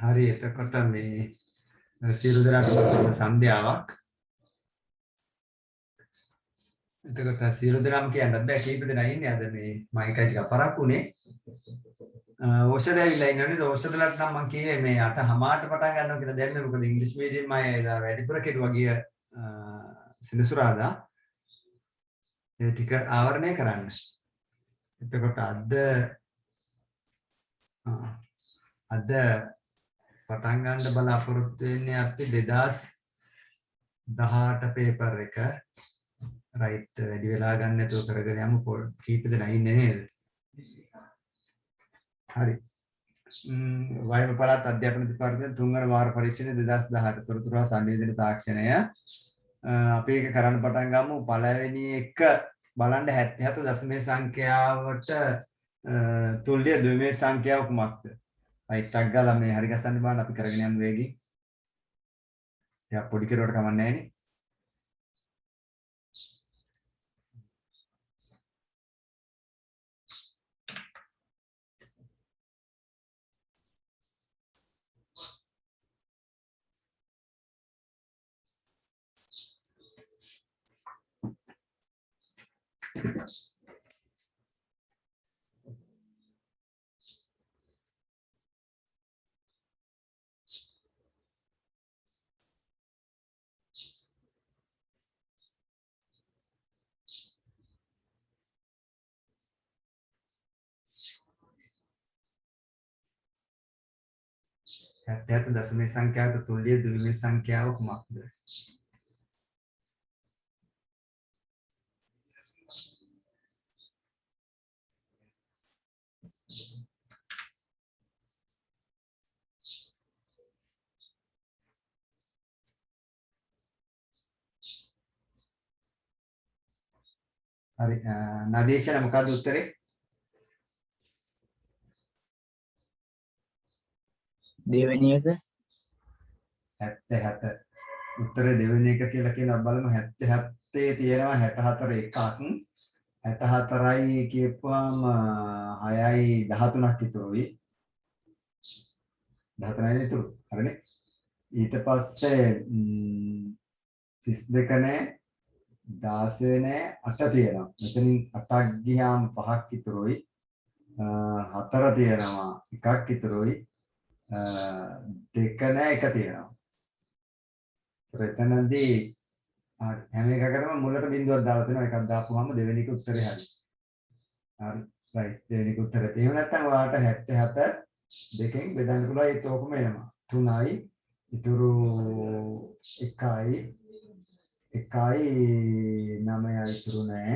hari එතකොට මේ සියලු දෙනාටම සුබ සන්ධ්‍යාවක්. එතකොට සියලු දෙනාම කියන්නත් බෑ කීප දෙනා ඉන්නේ අද මේ මයිකයි ටික පරක්කුනේ. ඖෂධ ඇවිල්ලා ඉන්නනේ ඖෂධලට නම් මම කිව්වේ මේ 8:00ට පටන් ගන්නවා කියලා දැන්නේ මොකද ඉංග්‍රීසි මීඩියම් අය එදා වැඩිපුර කෙරුවා ගිය සෙනසුරාදා ඒ ටික ආවරණය කරන්න. එතකොට අද පටන් ගන්න බලාපොරොත්තු වෙන්නේ අපි 2018 පේපර් එක රයිට් වැඩි වෙලා ගන්න නැතුව කරගෙන යමු කීප දෙනා ඉන්නේ නේද? හරි. වෛම පළාත් අධ්‍යාපන දෙපාර්තමේන්තුවේ තුන්වන වාර පරීක්ෂණය 2018 තොරතුරු හා සංවේදන තාක්ෂණය අපි ඒක කරන්න පටන් ගමු. පළවෙනි එක බලන්න 77 දශමයේ සංඛ්‍යාවට තුල්‍ය ද්විමේ සංඛ්‍යාව කුමක්ද? රයිට් එකක් ගාලා මේ හරි ගස්සන්න බලන්න අපි කරගෙන යන වේගي. යා පොඩි කෙරුවට කමක් නැහැ නේ. හැත්තෑත දශමයේ සංඛ්‍යාවට තුල්‍ය ද්විමේ සංඛ්‍යාව කුමක්ද? හරි නදීෂණ මොකද්ද උත්තරේ? දෙවෙනි එක 77 උත්තරේ දෙවෙනි එක කියලා කියනවා බලමු 77 තියෙනවා 64 එකක් 64යි කියපුවාම 6යි 13ක් ඉතුරුයි 13යි ඉතුරු හරිනේ ඊට පස්සේ 32 නෑ 16 නෑ 8 තියෙනවා මෙතනින් 8ක් ගියාම 5ක් ඉතුරුයි 4 තියෙනවා එකක් ඉතුරුයි දෙක නෑ එක තියෙනවා. එතනදී හැම එකකටම මුලට බිඳුවක් දාලා තියෙනවා. එකක් දාපුවාම දෙවෙනි එක උත්තරේ හරි. හරි. රයිට්. දෙවෙනි එක උත්තරේ. එහෙම නැත්නම් ඔයාලට 77 දෙකෙන් බෙදන්න පුළුවන් ඒත් ඕකම එනවා. 3යි ඉතුරු 1යි 9යි ඉතුරු නෑ.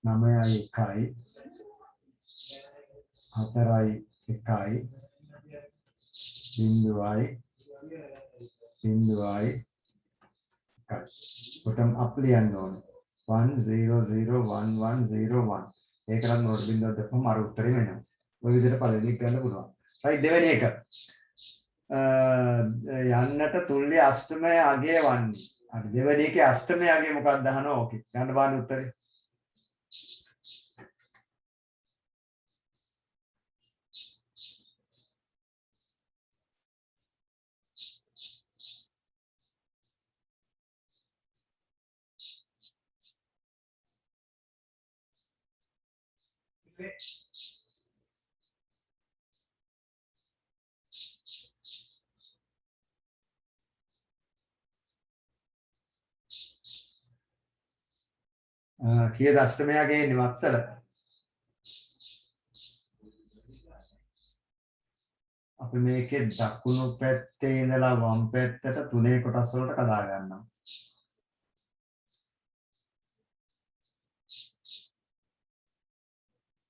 9යි 1යි 4යි 1යි බිඳුවයි බොටම් අප් ලියන්න ඕනේ 1001101 ඒකටත් නෝට් බිඳුවක් දැම්මම අර උත්තරේ වෙනවා. ඔය විදිහට පළවෙනි එක ගන්න පුළුවන්. රයිට් දෙවෙනි එක. යන්නට තුල්‍ය අෂ්ටමය අගය වන්නේ. හරි දෙවෙනි එකේ අෂ්ටමය අගය මොකක්ද අහනවා. ඕකේ. ගන්න බලන්න උත්තරේ. කීයද අෂ්ටමයගේ ඉන්නේ වත්සල? අපි මේකේ දකුණු පැත්තේ ඉඳලා වම් පැත්තට තුනේ කොටස් වලට කඩා ගන්නවා.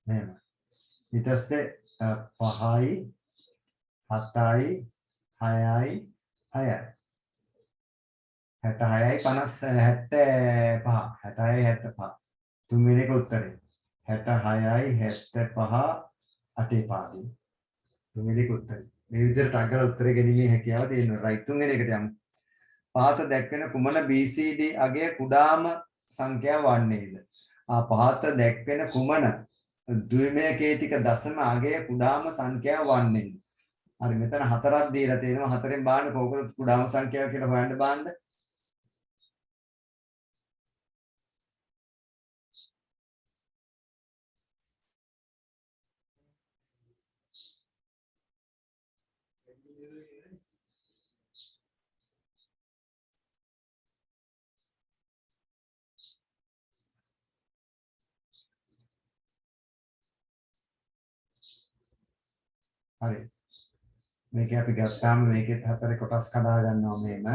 එහෙම. ඊට පස්සේ 5යි 7යි 6යි 6යි 66යි 75 66යි 75 තුන්වෙනි එක උත්තරේ 66යි 75 අටේ පාදේ. තුන්වෙනි උත්තරේ. මේ විදිහට අගල උත්තරේ ගැනීමේ හැකියාව තියෙනවා. රයිට් තුන්වෙනි එකට යමු. පහත දැක්වෙන කුමන BCD අගය කුඩාම සංඛ්‍යාව වන්නේද? පහත දැක්වෙන කුමන ද්විමය කේතික දශම අගය කුඩාම සංඛ්‍යාව වන්නේද? හරි මෙතන හතරක් දීලා තියෙනවා. හතරෙන් බාන්න කෝකද කුඩාම සංඛ්‍යාව කියලා හොයන්න බාන්න. හරි. මේක අපි ගත්තාම මේකෙත් හතරේ කොටස් කඩා ගන්නවා මේම.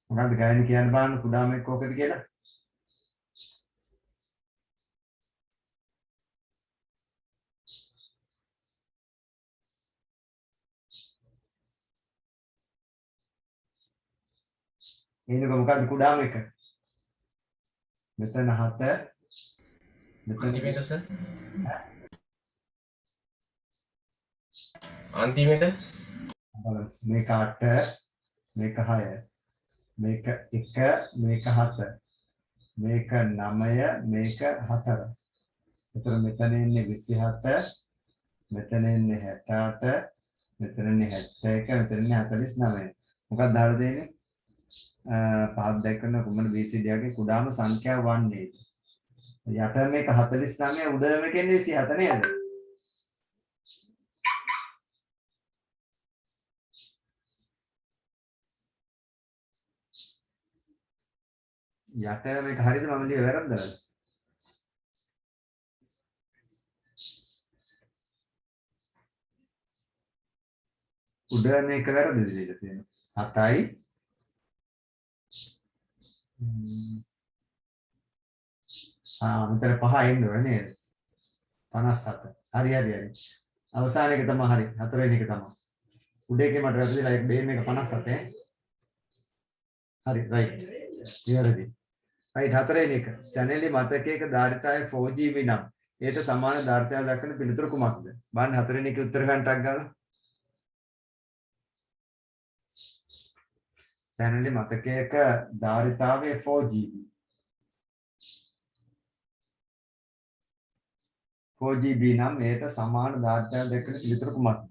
මොකද්ද ගායන කියන්න බලන්න කුඩාම එක්ක කොකද කියලා? එනක මොකද්ද කුඩාම එක? මෙතන 7 මෙතන අන්තිමේට සර් අන්තිමේට බලන්න මේක 8 මේක 6 මේක 1 මේක 7 මේක 9 මේක 4. එතන මෙතන ඉන්නේ 27 මෙතන ඉන්නේ 68 මෙතන ඉන්නේ 71 මෙතන ඉන්නේ 49. මොකක්ද දාලා දෙන්නේ? පහත් දැක්කන කුමන BCD ගේ කුඩාම සංඛ්‍යාව වන්නේද? යට මේක 49 උඩ මේකෙන්නේ 27 නේද? යට මේක හරියද මම ලිය වැරද්දද? උඩ මේක වැරදිද කියලා තියෙනවා. 7යි මෙතන 5 එන්න ඕනේ නේද? 57. හරි. අවසාන එක තමයි හරි. හතරවෙනි එක තමයි. උඩ එකේ මට වැරදිලා ඒක බේම් එක 57. හරි රයිට්. ඉවරයි. රයිට් හතරවෙනි එක. සැනෙලි මතකයක ධාරිතාවය 4GB නම් ඒට සමාන ධාරිතාවය දක්වන පිළිතුර කුමක්ද? බලන්න හතරවෙනි එකේ උත්තර ගන්නටක් ගන්න. සැනෙලි මතකයක ධාරිතාවය 4GB 4GB නම් ඒට සමාන ධාරිතාවය දක්වන පිළිතුර කුමක්ද?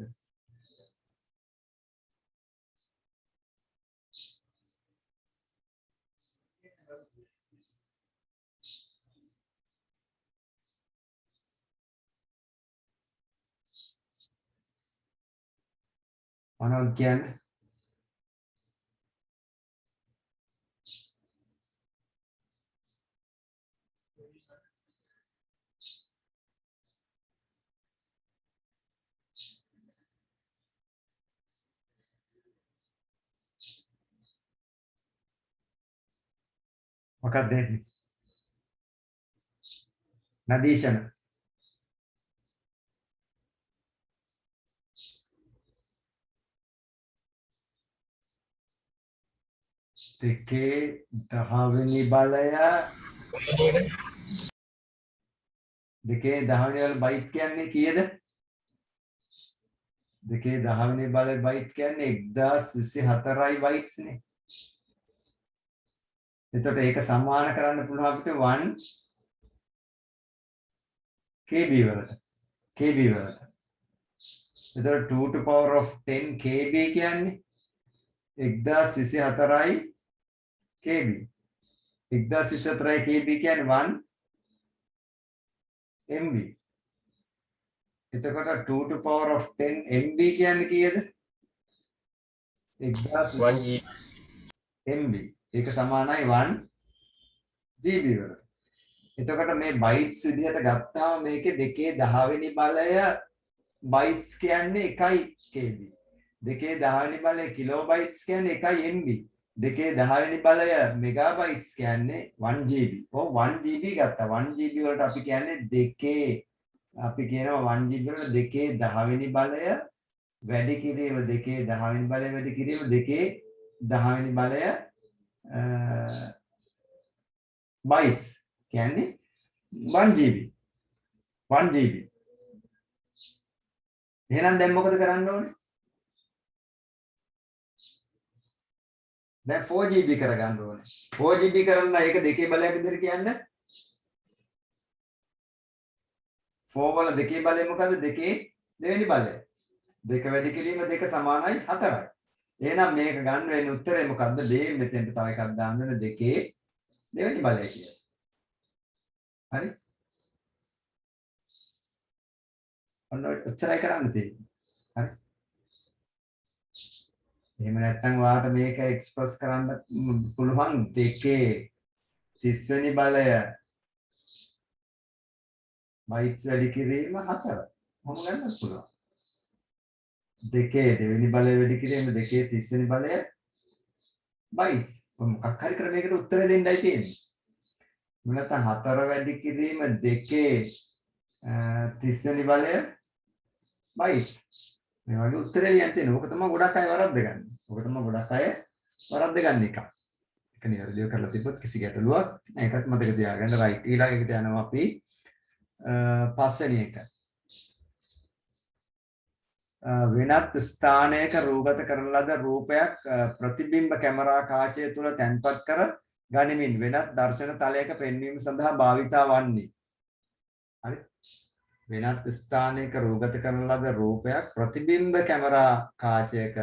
මොනවද කියන්නේ? මොකක්ද දෙන්නේ? නදීෂණ දෙකේ 10 වෙනි බලය දෙකේ 10 වෙනි වල බයිට් කියන්නේ කීයද? දෙකේ 10 වෙනි බලය බයිට් කියන්නේ 1024යි බයිට්ස් නේ. එතකොට ඒක සමාන කරන්න පුළුවන් අපිට 1 KB වලට. KB වලට. එතකොට 2 to power of 10 KB කියන්නේ 1024යි KB. 1024යි KB කියන්නේ 1 MB. එතකොට 2 to power of 10 MB කියන්නේ කීයද? 1GB MB. ඒක සමානයි 1 GB වලට. එතකොට මේ බයිට්ස් විදිහට ගත්තාම මේකේ දෙකේ 10 වෙනි බලය බයිට්ස් කියන්නේ 1 KB. දෙකේ 10 වෙනි බලය කිලෝබයිට්ස් කියන්නේ 1 MB. දෙකේ 10 වෙනි බලය මෙගාබයිට්ස් කියන්නේ 1 GB. ඔව් 1 GB ගත්තා. 1 GB වලට අපි කියන්නේ දෙකේ අපි කියනවා 1 GB වල දෙකේ 10 වෙනි බලය වැඩි කිරීම දෙකේ 10 වෙනි බලය වැඩි කිරීම දෙකේ 10 වෙනි බලය bytes කියන්නේ 1 GB 1 GB. එහෙනම් දැන් මොකද කරන්න ඕනේ? දැන් 4 GB කරගන්න ඕනේ. 4 GB කරන්න ඒක දෙකේ බලයක් විදිහට කියන්නේ 4 වල දෙකේ බලය මොකද්ද? දෙකේ දෙවෙනි බලය. දෙක වැඩි කිරීම දෙක සමානයි 4යි. එහෙනම් මේක ගන්න වෙන උත්තරේ මොකද්ද? D මෙතෙන්ට තව එකක් දාන්න වෙන දෙකේ දෙවෙනි බලය කියලා. හරි? ඔන්න ඔච්චරයි කරන්න තියෙන්නේ. හරි? එහෙම නැත්නම් ඔයාලට මේක එක්ස්ප්‍රස් කරන්න පුළුවන් දෙකේ 30 වෙනි බලය bytes වැඩි කිරීම 4. මොහොම ගන්නත් පුළුවන්. දෙකේ දෙවෙනි බලය වැඩි කිරීම දෙකේ 30 වෙනි බලය bytes. මොකක් හරි ක්‍රමයකට උත්තර දෙන්නයි තියෙන්නේ. නැත්නම් 4 වැඩි කිරීම දෙකේ 30 වෙනි බලය bytes. මේ වගේ උත්තරේ ලියන්න තියෙනවා. ඕක තමයි ගොඩක් අය වරද්දගන්නේ. ඕක තමයි ගොඩක් අය වරද්දගන්න එක. ඒක නිවැරදිව කරලා තිබ්බොත් කිසි ගැටලුවක් නැහැ. ඒකත් මතක තියාගන්න. රයිට්. ඊළඟ එකට යනවා අපි 5 වෙනි එක. වෙනත් ස්ථානයක රූපගත කරන ලද රූපයක් ප්‍රතිබිම්බ කැමරා කාචය තුල තැන්පත් කර ගනිමින් වෙනත් දර්ශන තලයක පෙන්වීම සඳහා භාවිතා වන්නේ. හරි? වෙනත් ස්ථානයක රූපගත කරන ලද රූපයක් ප්‍රතිබිම්බ කැමරා කාචයක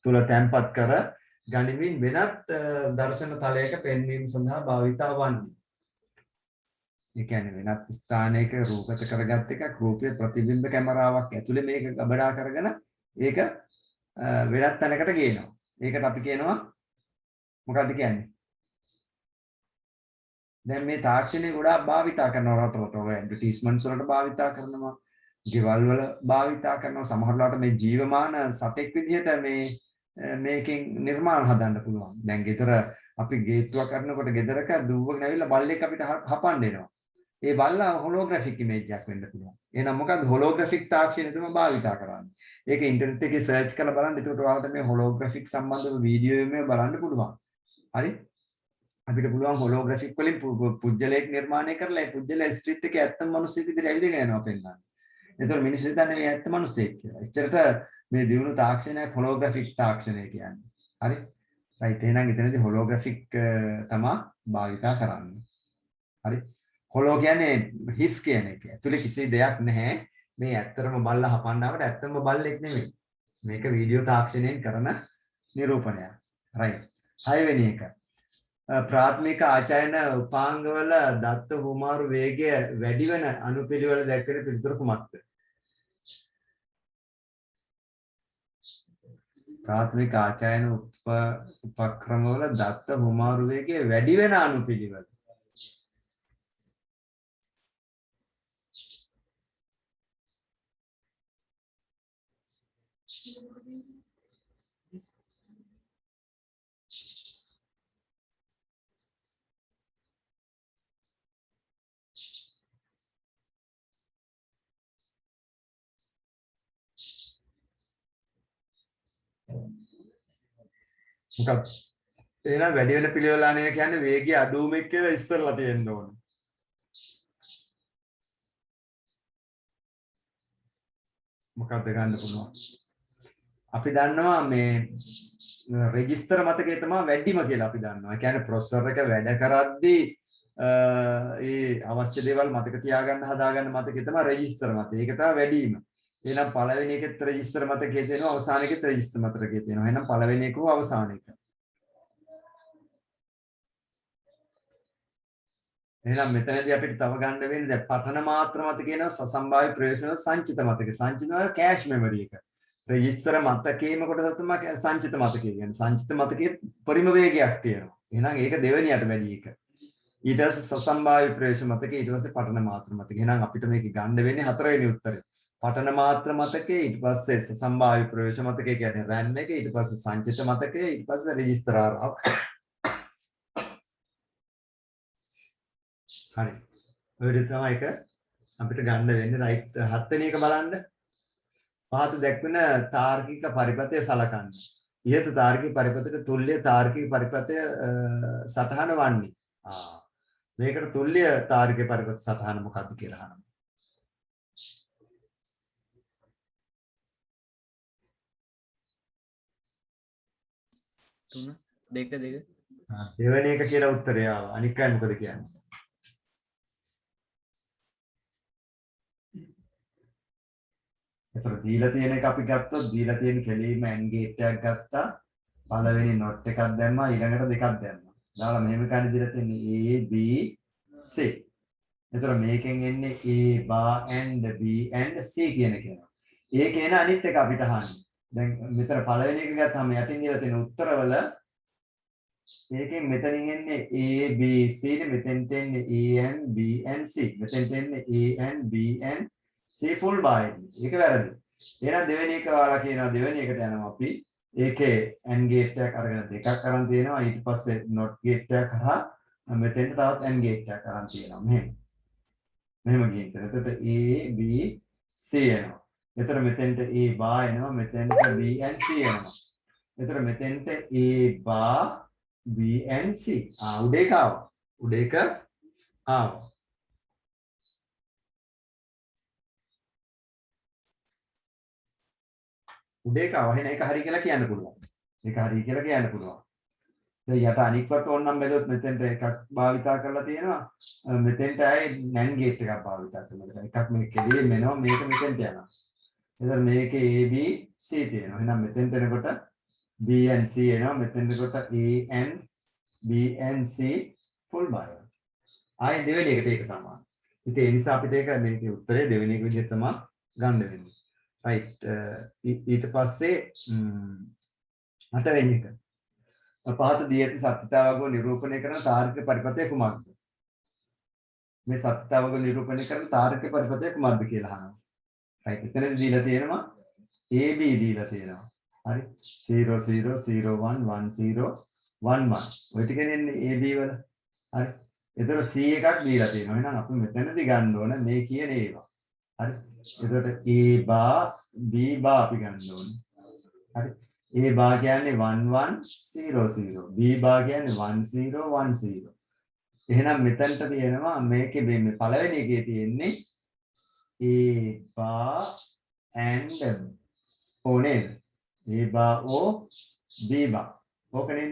තුල තැන්පත් කර ගනිමින් වෙනත් දර්ශන තලයක පෙන්වීම සඳහා භාවිතා වන්නේ. ඒ කියන්නේ වෙනත් ස්ථානයක රූපගත කරගත් එකක් රූපයේ ප්‍රතිබිම්බ කැමරාවක් ඇතුලේ මේක ගබඩා කරගෙන ඒක වෙනත් තැනකට ගේනවා. ඒකට අපි කියනවා මොකද්ද කියන්නේ? දැන් මේ තාක්ෂණය ගොඩාක් භාවිතා කරනවා රටවල ඇඩ්වර්ටයිස්මන්ට්ස් වලට භාවිතා කරනවා, ගෙවල් වල භාවිතා කරනවා, සමහර වෙලාවට මේ ජීවමාන සතෙක් විදිහට මේකෙන් නිර්මාණ හදන්න පුළුවන්. දැන් ගෙදර අපි ගේට්ටුවක් කරනකොට ගෙදරක දුවගෙන ඇවිල්ලා බල්ලෙක් අපිට හපන්න එනවා. ඒ බල්ලා හොලෝග්‍රැෆික් ඉමේජ් එකක් වෙන්න පුළුවන්. එහෙනම් මොකද්ද හොලෝග්‍රැෆික් තාක්ෂණය තමයි භාවිතා කරන්නේ. ඒක ඉන්ටර්නෙට් එකේ සර්ච් කරලා බලන්න. එතකොට ඔයාලට මේ හොලෝග්‍රැෆික් සම්බන්ධව වීඩියෝ එකක් බලන්න පුළුවන්. හරි? අපිට පුළුවන් හොලෝග්‍රැෆික් වලින් පුජ්‍යලයක් නිර්මාණය කරලා ඒ පුජ්‍යල ස්ට්‍රීට් එකේ ඇත්තම මිනිස්සෙක් විදිහට ඇවිදගෙන යනවා පෙන්නන්න. එතකොට මිනිස්සු හිතන්නේ මේ ඇත්ත මිනිස්සෙක් කියලා. එච්චරට මේ දියුණු තාක්ෂණයක් හොලෝග්‍රැෆික් තාක්ෂණය කියන්නේ. හරි? රයිට්. එහෙනම් එතනදී හොලෝග්‍රැෆික් තමයි භාවිතා කරන්නේ. හරි? හොලෝ කියන්නේ හිස් කියන එක. ඇතුලේ කිසි දෙයක් නැහැ. මේ ඇත්තටම බල්ලා හපන්නවට ඇත්තම බල්ලෙක් නෙමෙයි. මේක වීඩියෝ තාක්ෂණයෙන් කරන නිරූපණයක්. රයිට්. 6 වෙනි එක. ප්‍රාථමික ආචාර්යන උපාංගවල දත්ත හුමාරු වේගය වැඩි වෙන අනුපිළිවෙල දැක්වෙන පිළිතුර කුමක්ද? ප්‍රාථමික ආචාර්යන උපක්‍රමවල දත්ත හුමාරු වේගය වැඩි වෙන අනුපිළිවෙල. මොකක්ද? එහෙනම් වැඩි වෙන පිළිවෙල අනේ කියන්නේ වේගය අඩු වෙmek කියලා ඉස්සරලා තියෙන්න ඕනේ. මොකක්ද ගන්න පුළුවන්? අපි දන්නවා මේ රෙජිස්ටර් මතකයේ තමයි වැඩිම කියලා අපි දන්නවා. ඒ කියන්නේ ප්‍රොසෙසර් එක වැඩ කරද්දී ඒ අවශ්‍ය දේවල් මතක තියාගන්න හදාගන්න මතකයේ තමයි රෙජිස්ටර් මතකය. ඒක තමයි වැඩිම. එහෙනම් පළවෙනි එකෙත් රෙජිස්ටර් මතකයේ තියෙනවා, අවසාන එකෙත් රෙජිස්ටර් මතකයේ තියෙනවා. එහෙනම් පළවෙනි එක හෝ අවසාන එක. එහෙනම් මෙතනදී අපිට තව ගන්න වෙන්නේ දැන් පඨන මාත්‍ර මතකේනවා සසම්භාව්‍ය ප්‍රවේශන සංචිත මතකේ. සංචිත මතක කෑෂ් මෙමරි එක. රෙජිස්ටර් මතකයේම කොටස තමයි සංචිත මතකය කියන්නේ. සංචිත මතකයේ පරිම වේගයක් තියෙනවා. එහෙනම් ඒක දෙවෙනියට වැඩි එක. ඊට පස්සේ සසම්භාව්‍ය ප්‍රවේශ මතකේ ඊට පස්සේ පඨන මාත්‍ර මතකේ. එහෙනම් අපිට මේක ගන්න වෙන්නේ හතරවෙනි උත්තරේ. පඨන මාත්‍ර මතකේ ඊට පස්සේ සසම්භාව්‍ය ප්‍රවේශ මතකේ කියන්නේ RAM එක ඊට පස්සේ සංචිත මතකේ ඊට පස්සේ රෙජිස්ටර් ආරාව. හරි. ඔය දෙක තමයි එක අපිට ගන්න වෙන්නේ. රයිට්. 7 වෙනි එක බලන්න. පහත දැක්වෙන තාර්කික පරිපථය සලකන්න. ඉහත තාර්කික පරිපථයට තුල්්‍ය තාර්කික පරිපථය සටහන වන්නේ. මේකට තුල්්‍ය තාර්කික පරිපථ සටහන මොකක්ද කියලා අහනවා. 3 2 2 දෙවෙනි එක කියලා උත්තරය ආවා. අනික අය මොකද කියන්නේ? ඒතර දීලා තියෙන එක අපි ගත්තොත් දීලා තියෙන කෙලීම AND ගේට් එකක් ගත්තා. පළවෙනි not එකක් දැම්මා ඊළඟට දෙකක් දැම්මා. දාලා මෙහෙම කන්නේ දීලා තියෙන්නේ A B C. ඒතර මේකෙන් එන්නේ A bar and B and C කියන එක එනවා. ඒකේ එන අනිත් එක අපිට අහන්නේ. දැන් මෙතන පළවෙනි එක ගත්තාම යටින් දීලා තියෙන උත්තරවල ඒකෙන් මෙතනින් එන්නේ A B C නේ මෙතෙන්ට එන්නේ A and B and C. මෙතෙන්ට එන්නේ A and B and C full bar එන්නේ. ඒක වැරදි. එහෙනම් දෙවෙනි එක ඔයාලා කියනවා දෙවෙනි එකට යනවා අපි. ඒකේ AND gate එකක් අරගෙන දෙකක් අරන් තියෙනවා. ඊට පස්සේ NOT gate එකක් කරා මෙතෙන්ට තවත් AND gate එකක් අරන් තියෙනවා. මෙහෙම ගිහින්. එතකොට A B C එනවා. එතකොට මෙතෙන්ට A bar එනවා. මෙතෙන්ට B and C එනවා. එතකොට මෙතෙන්ට A bar B and C. උඩ එක ආවා. උඩ එක ආවා. උඩ එක ආවා. එහෙනම් ඒක හරි කියලා කියන්න පුළුවන්. ඒක හරි කියලා කියන්න පුළුවන්. දැන් යට අනික්වත් ඕනනම් බැලුවොත් මෙතෙන්ට එකක් භාවිතා කරලා තියෙනවා. මෙතෙන්ට ආයේ NAND gate එකක් භාවිතා කරනවා. එකක් මේ කෙලියෙන් එනවා මේක මෙතෙන්ට යනවා. එතකොට මේකේ A B C තියෙනවා. එහෙනම් මෙතෙන්ට එනකොට B and C එනවා. මෙතෙන්ට එනකොට A and B and C full bar. ආයේ දෙවෙනි එකට ඒක සමානයි. ඉතින් ඒ නිසා අපිට ඒක මේකේ උත්තරේ දෙවෙනි එක විදිහට තමයි ගන්න වෙන්නේ. right ඊට පස්සේ අටවෙනි එක. පහත දී ඇති සත්‍යතාවක නිරූපණය කරන තාර්කික පරිපථය කුමක්ද? මේ සත්‍යතාවක නිරූපණය කරන තාර්කික පරිපථය කුමක්ද කියලා අහනවා. right එතනදී දීලා තියෙනවා AB දීලා තියෙනවා. හරි 0 0 0 1 1 0 1 1 ඔය ටික එන්නේ AB වල. හරි එතකොට C එකක් දීලා තියෙනවා. එහෙනම් අපි මෙතනදී ගන්න ඕන මේ කියන ඒවා. හරි එතකොට A bar B bar අපි ගන්න ඕනේ. හරි A bar කියන්නේ 1 1 0 0 B bar කියන්නේ 1 0 1 0. එහෙනම් මෙතනට තියෙනවා මේකේ මේ පළවෙනි එකේ තියෙන්නේ A bar and ඕනේ A bar O B bar. ඕකනේ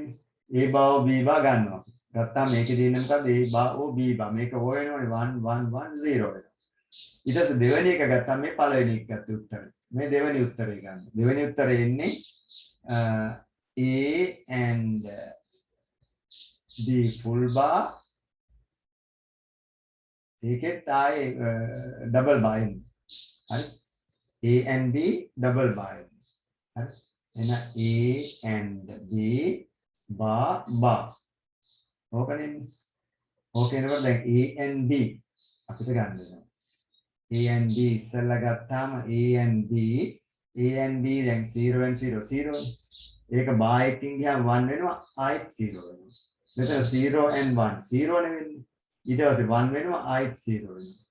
A bar O B bar ගන්නවා. ගත්තාම මේකේ තියෙන්නේ මොකද්ද? A bar O B bar. මේක O වෙනවනේ 1 1 1 0 වෙනවා. ඊට පස්සේ දෙවෙනි එක ගත්තාම මේ පළවෙනි එක ගත්ත උත්තරය. මේ දෙවෙනි උත්තරේ ගන්න. දෙවෙනි උත්තරේ එන්නේ A and B full bar. ඒකෙත් ආයේ ඩබල් බාර් එන්නේ. හරි. A and B double bar එන්නේ. හරි. එහෙනම් A and B bar bar. ඕකනේ. ඕකේනකොට දැන් A and B අපිට ගන්න වෙනවා. A and B ඉස්සෙල්ලා ගත්තාම A and B දැන් 0 and 0 0 ඒක බා එකකින් ගියාම 1 වෙනවා ආයෙත් 0 වෙනවා. මෙතන 0 and 1 0 නෙවෙන්නේ. ඊට පස්සේ 1 වෙනවා ආයෙත් 0 වෙනවා.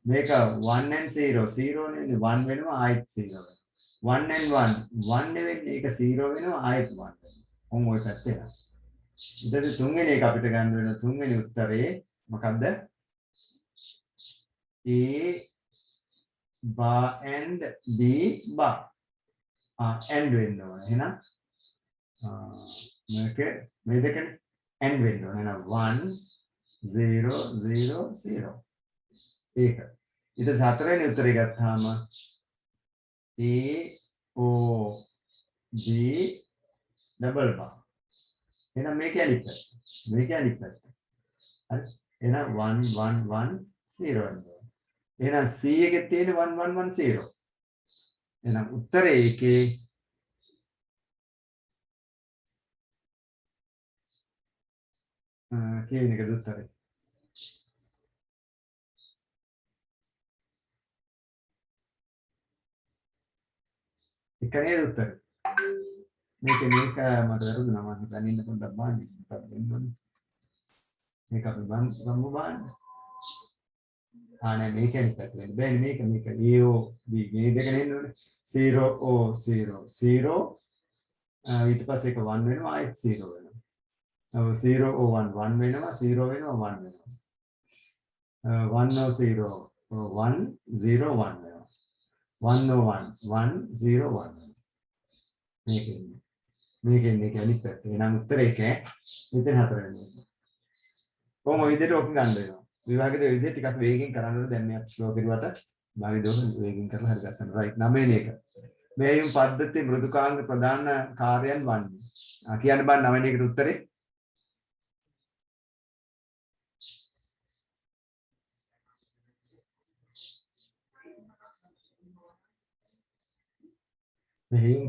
මේක 1 and 0 0 නෙවෙන්නේ 1 වෙනවා ආයෙත් 0 වෙනවා. 1 and 1 1 නෙවෙන්නේ ඒක 0 වෙනවා ආයෙත් 1 වෙනවා. ඔන්න ඔය පැත්තේ. ඊට පස්සේ තුන්වෙනි එක අපිට ගන්න වෙන තුන්වෙනි උත්තරේ මොකද්ද? A bar and B bar. And වෙන්න ඕන. එහෙනම් මේ දෙකනේ and වෙන්න ඕන. එහෙනම් 1 0 0 0. ඒක. ඊට හතරවෙනි උත්තරේ ගත්තාම A O B double bar. එහෙනම් මේක අනිත් පැත්ත. මේක අනිත් පැත්ත. හරි. එහෙනම් 1 1 1 0 වෙනවා. එහෙනම් C එකේ තියෙන 1 1 1 0. එහෙනම් උත්තරේ ඒකේ කියන එකද උත්තරේ. එක නේද උත්තරේ. මේක මට වැරදුනා මම හිතන්නේ ඉන්න පොඩ්ඩක් බලන්න මොකක්ද වෙන්නේ. මේක අපි ගමු බලන්න. නෑ මේක අනිත් පැත්තට වෙන්න බෑනේ මේක A O B මේ දෙක නෙන්න ඕනේ 0 O 0 0 ඊට පස්සේ ඒක 1 වෙනවා ආයෙත් 0 වෙනවා. 0 1 1 වෙනවා 0 වෙනවා 1 වෙනවා. 1 0 1 0 1 වෙනවා. 1 1 1 0 1 මේක අනිත් පැත්ත. එහෙනම් උත්තරේ එක මෙතන 4 වෙනවා. කොහොම විදිහට ඔක ගන්න වෙනවා. විභාගයේ විදිහට ටිකක් වේගෙන් කරන්න ඕනේ. දැන් මේ ස්ලෝ කරුවට භාවිතව වේගෙන් කරලා හරි ගන්න. රයිට් 9 වෙනි එක. මෙයින් පද්ධති මෘදුකාංග ප්‍රධාන කාර්යයන් වන්නේ. කියන්න බෑ 9 වෙනි එකට උත්තරේ. මෙයින්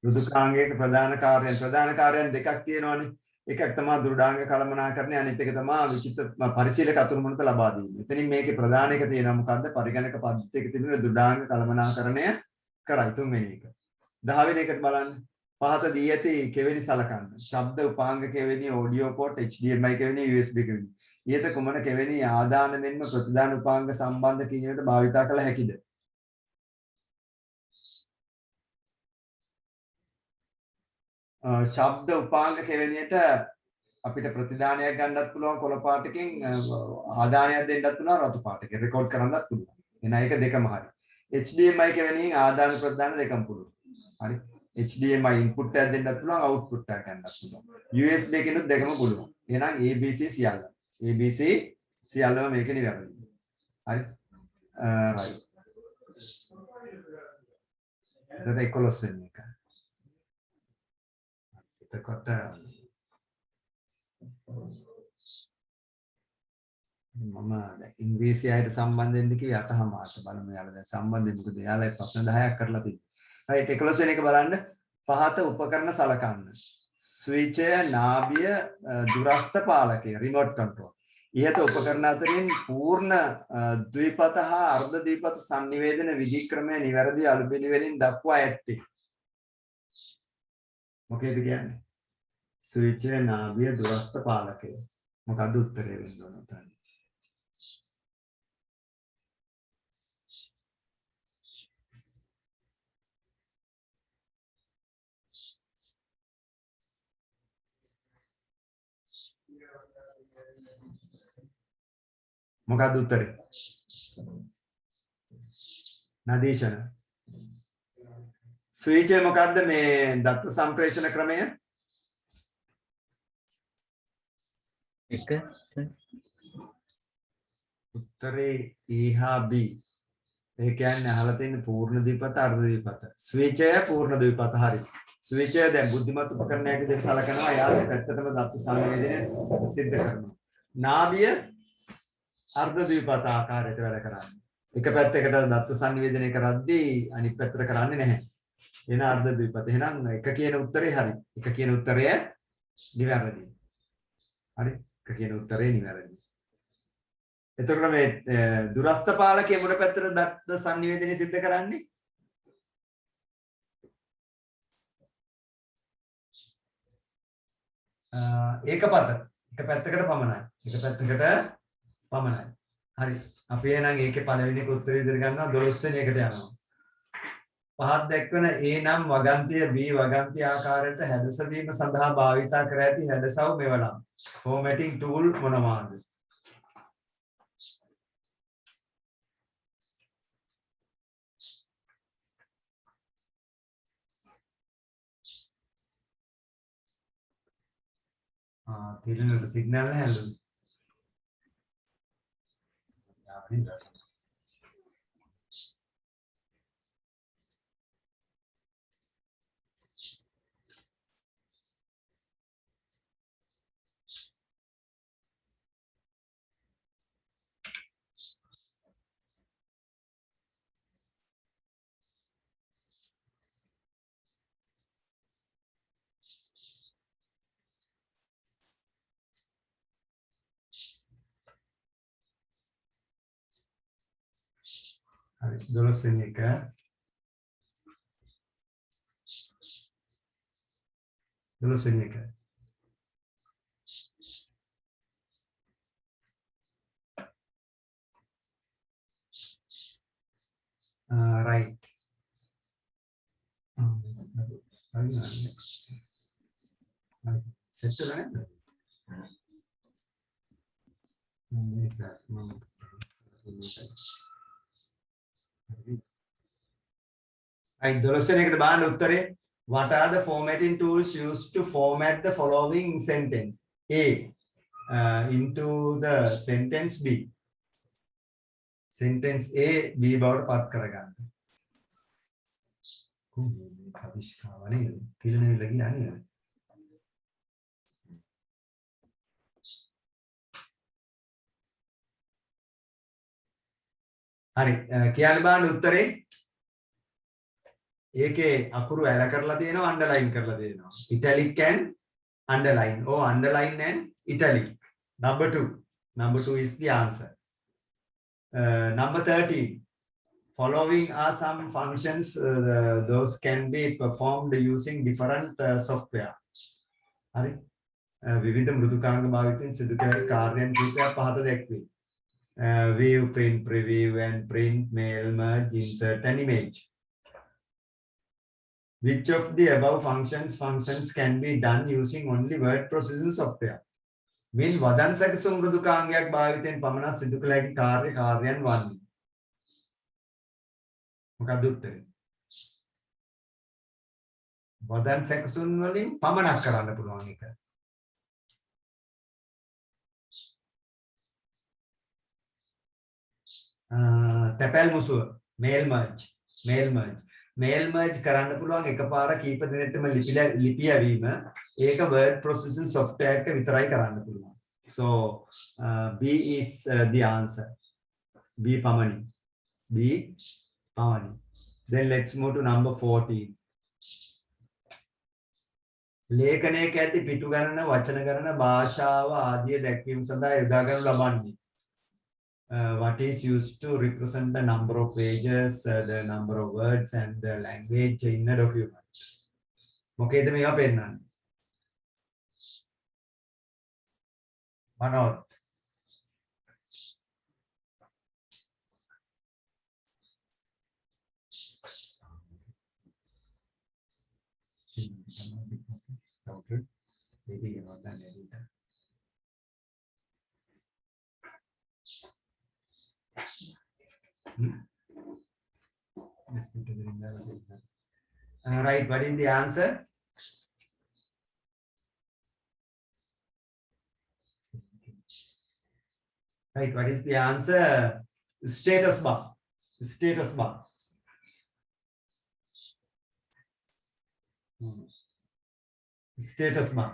මෘදුකාංගයේ ප්‍රධාන කාර්යයන් දෙකක් තියෙනවානේ. එකක් තමයි දුර්ඩාංග කළමනාකරණය අනිත් එක තමයි විචිත්‍ර පරිශීලක අතුරුමුණත ලබා දීම. එතනින් මේකේ ප්‍රධාන එක තියෙනවා මොකද්ද? පරිගණක පද්ධතියක තියෙන දුර්ඩාංග කළමනාකරණය කරයි 3 වෙනි එක. 10 වෙනි එකට බලන්න. පහත දී ඇති කෙවෙනි සලකන්න. ශබ්ද උපාංග කෙවෙනි ඔඩියෝ පෝට් HDMI කෙවෙනි USB කෙවෙනි. ඊට කුමන කෙවෙනි ආදාන මෙන්ම ප්‍රතිදාන උපාංග සම්බන්ධ කිරීමට භාවිතා කළ හැකිද? ශබ්ද උපාංග කෙවෙනියට අපිට ප්‍රතිදානයක් ගන්නත් පුළුවන් කොළ පාටකින් ආදානයක් දෙන්නත් පුළුවන් රතු පාටකින් රෙකෝඩ් කරන්නත් පුළුවන්. එන එක දෙකම හරි. HDMI කෙවෙනින් ආදාන ප්‍රතිදාන දෙකම පුළුවන්. හරි. HDMI ඉන්පුට් එකක් දෙන්නත් පුළුවන් අවුට්පුට් එකක් ගන්නත් පුළුවන්. USB එකකිනුත් දෙකම පුළුවන්. එහෙනම් ABC සියල්ල. ABC සියල්ලම මේක නිවැරදි. හරි. රයිට්. එතකොට 11 වෙනි එක. එතකොට මම ඉංග්‍රීසි අයට සම්බන්ධ වෙන්න කිව්වේ 8:00ට බලමු යාළුවා දැන් සම්බන්ධ වෙන්න මොකද යාළුවා ප්‍රශ්න 10ක් කරලා තියෙනවා. රයිට් 11 වෙනි එක බලන්න පහත උපකරණ සලකන්න. ස්විචය නාභිය දුරස්ත පාලකය රිමෝට් කන්ට්‍රෝල්. ඉහත උපකරණ අතරින් පූර්ණ ද්විපත හා අර්ධ ද්විපත සංනිවේදන විධික්‍රමය නිවැරදි අලුබිලි වලින් දක්වා ඇත්තේ. මොකේද කියන්නේ? ස්විචය නාභිය දුරස්ත පාලකය. මොකද්ද උත්තරේ වෙන්න ඕන උතන? මොකද්ද උත්තරේ? නදීෂණ. ස්විචය මොකද්ද මේ දත්ත සම්ප්‍රේෂණ ක්‍රමය? එක සර්. උත්තරේ E හා B. ඒ කියන්නේ අහලා තියෙන පූර්ණ ද්විපත අර්ධ ද්විපත. ස්විචය පූර්ණ ද්විපත හරි. ස්විචය දැන් බුද්ධිමත් උපකරණයක් විදිහට සලකනවා. යාළ පැත්තටම දත්ත සංවේදනය සිද්ධ කරනවා. නාභිය අර්ධ ද්විපත ආකාරයට වැඩ කරන්නේ. එක පැත්තකට දත්ත සංවේදනය කරද්දී අනිත් පැත්තට කරන්නේ නැහැ. එන අර්ධ ද්විපත. එහෙනම් එක කියන උත්තරේ හරි. එක කියන උත්තරය නිවැරදි. හරි. එක කියන උත්තරේ නිවැරදි. එතකොට මේ දුරස්ත පාලකයේ මොන පැත්තට දත්ත සංවේදනය සිද්ධ කරන්නේ? එක පැත්තකට පමණයි. එක පැත්තකට පමණයි. හරි. අපි එහෙනම් ඒකේ පළවෙනි උත්තරය ඉදිරි ගන්නවා 12 වෙනි එකට යනවා. පහත් දැක්වන A නම් වගන්තිය B වගන්තිය ආකාරයට හැඩසවීම සඳහා භාවිතා කර ඇති හැඩසව් මෙවලම්. formatting tool මොනවාද? තිරනට සිග්නල් නැහැලු. හරි 12 වෙනි එක. right. සෙට් වෙලා නැද්ද? මේක මම right 12 වෙනි එකට බලන්න උත්තරේ. What are the formatting tools used to format the following sentence? A into the sentence B. Sentence A B බවට පත් කරගන්න. කොහොමද කවිස්කාවනේ පිළිනෙල ගියා නේද? හරි කියන්න බලන්න උත්තරේ. ඒකේ අකුරු ඇල කරලා තියෙනවා අන්ඩර්ලයින් කරලා තියෙනවා. italic and underline or underline and italic. Number 2. Number 2 is the answer. Number 13. Following are some functions. Those can be performed using different software. හරි. විවිධ මෘදුකාංග භාවිතයෙන් සිදු කරන කාර්යයන් කිහිපයක් පහත දැක්වේ. View, print, preview, and print, mail, merge, insert, and image. Which of the above functions can be done using only word processing software? Min වදන් සැකසුම් මෘදුකාංගයක් භාවිතයෙන් පමණක් සිදු කළ හැකි කාර්යයන් වන්නේ. මොකක්ද උත්තරේ? වදන් සැකසුම් වලින් පමණක් කරන්න පුළුවන් එක. තැපැල් මුසුව mail merge කරන්න පුළුවන් එකපාර කීප දිනෙකටම ලිපි යවීම. ඒක word processing software එක විතරයි කරන්න පුළුවන්. So B is the answer. B පමණි. Then let's move to number 14. ලේඛනයක ඇති පිටු ගණන වචන ගණන භාෂාව ආදිය දැක්වීම සඳහා යොදා ගන්නු ලබන්නේ. What is used to represent the number of pages, the number of words, and the language in a document? මොකේද මේවා පෙන්නන්නේ? මනෝත් right, what is the answer? Right, what is the answer? Status bar. Status bar. Status bar.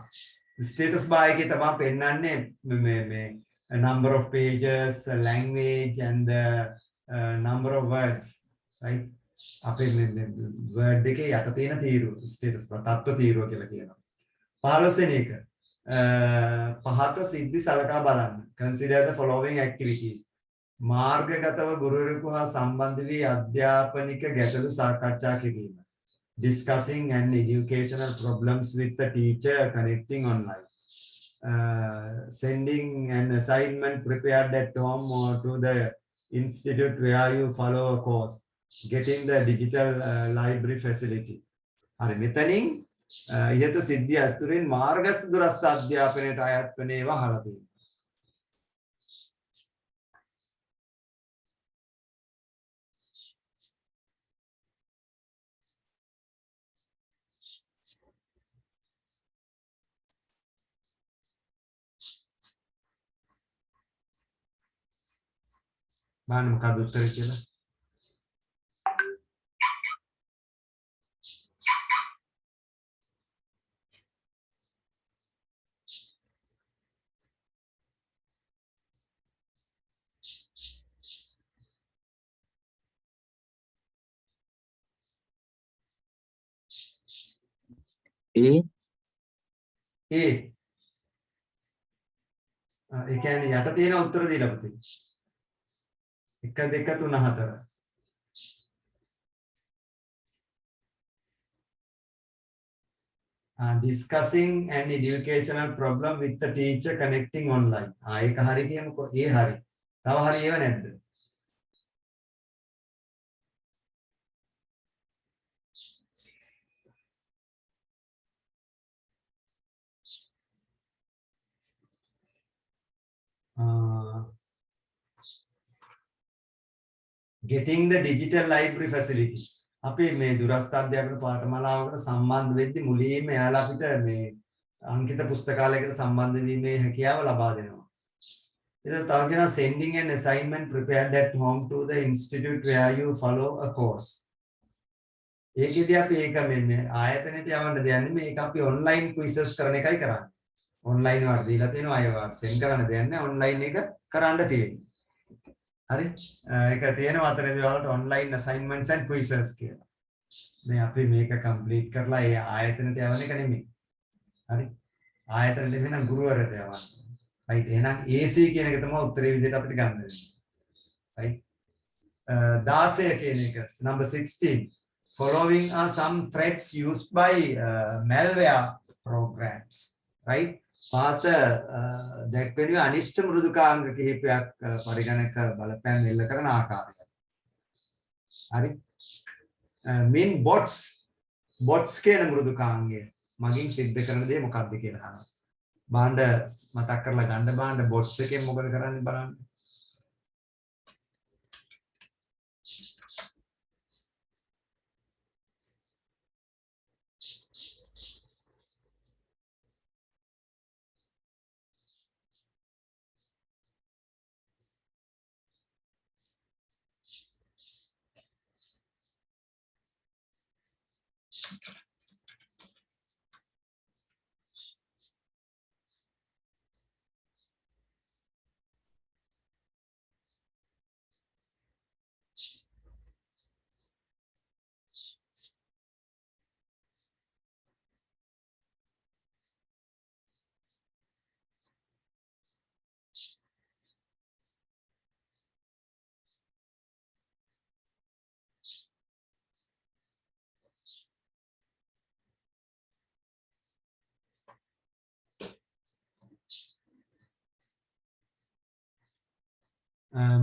Status bar එකේ තමයි පෙන්නන්නේ මේ number of pages, language, and the number of words, right? අපේ word එකේ යට තියෙන තීරුව status bar තත්ත්ව තීරුව කියලා කියනවා. 15 වෙනි එක පහත සිද්ධි සලකා බලන්න. Consider the following activities. මාර්ගගතව ගුරුවරයෙකු හා සම්බන්ධ වී අධ්‍යාපනික ගැටලු සාකච්ඡා කිරීම. Discussing and educational problems with the teacher, connecting online. Sending an assignment prepared at home or to the institute where you follow a course. Getting the digital library facility. හරි මෙතනින් ඉහත සිද්ධිය අස්තුරින් මාර්ගස්ථ දුරස්ථ අධ්‍යාපනයට අයත් වන ඒවා අහලා තියෙනවා. බලන්න මොකක්ද උත්තරේ කියලා. A. ඒ කියන්නේ යට තියෙන උත්තර දීලා පුතේ. 1 2 3 4. Discussing an educational problem with the teacher connecting online. ඒක හරි කියමුකෝ. ඒ හරි. තව හරි ඒව නැද්ද? getting the digital library facility. අපි මේ දුරස්ථ අධ්‍යාපන පාඨමාලාවකට සම්බන්ධ වෙද්දී මුලින්ම එයාලා අපිට මේ අංකිත පුස්තකාලයකට සම්බන්ධ වීමේ හැකියාව ලබා දෙනවා. ඒක තව කියනවා sending an assignment prepared at home to the institute where you follow a course. ඒකෙදී අපි ඒක මේ ආයතනයට යවන්න දෙන්නේ මේක අපි online quizzes කරන එකයි කරන්නේ. online වල දීලා තියෙනවා අය send කරන්න දෙන්නේ online එක කරන්න තියෙන්නේ. හරි ඒක තියෙනවා අතරේදී ඔයාලට online assignments and quizzes කියලා. මේ අපි මේක complete කරලා ඒ ආයතනයට යවන එක නෙමෙයි. හරි ආයතනයට වෙන ගුරුවරට යවන්න. right එහෙනම් AC කියන එක තමයි උත්තරේ විදිහට අපිට ගන්න වෙන්නේ. right 16 කියන එක number 16 following are some threats used by malware programs. right පාත දැක්වෙන අනිෂ්ට මෘදුකාංග කිහිපයක් පරිගණක බලපෑම් එල්ල කරන ආකාරය. හරි. min bots කියන මෘදුකාංගය මගින් සිද්ධ කරන දේ මොකක්ද කියලා අහනවා. බාණ්ඩ මතක් කරලා ගන්න බාණ්ඩ bots එකෙන් මොකද කරන්නේ බලන්න.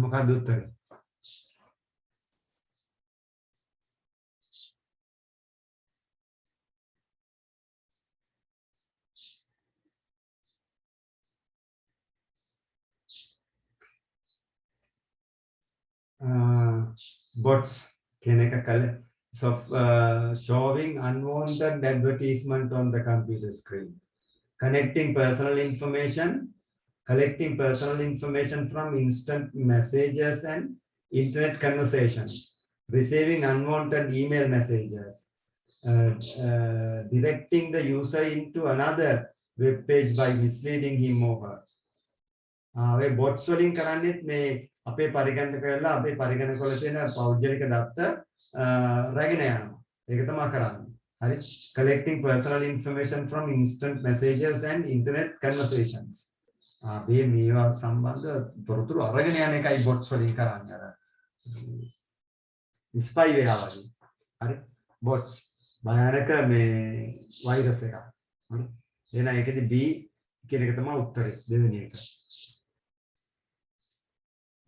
මොකක්ද උත්තරේ? bots කියන එක කල showing unwanted advertisement on the computer screen, collecting personal information from instant messages and internet conversations, receiving unwanted email messages, directing the user into another web page by misleading him or her. A bots වලින් කරන්නේත් මේ අපේ පරිගණක කරලා අපේ පරිගණක වල තියෙන පෞද්ගලික දත්ත රැගෙන යනවා. ඒක තමයි කරන්නේ. හරි. collecting personal information from instant messages and internet conversations. අපි මේවා සම්බන්ධ තොරතුරු අරගෙන යන එකයි bots වලින් කරන්නේ අර. spyware වගේ. හරි. bots භයානක මේ වෛරස් එකක්. හරි. එහෙනම් ඒකෙදි B කියන එක තමයි උත්තරේ දෙවෙනි එක.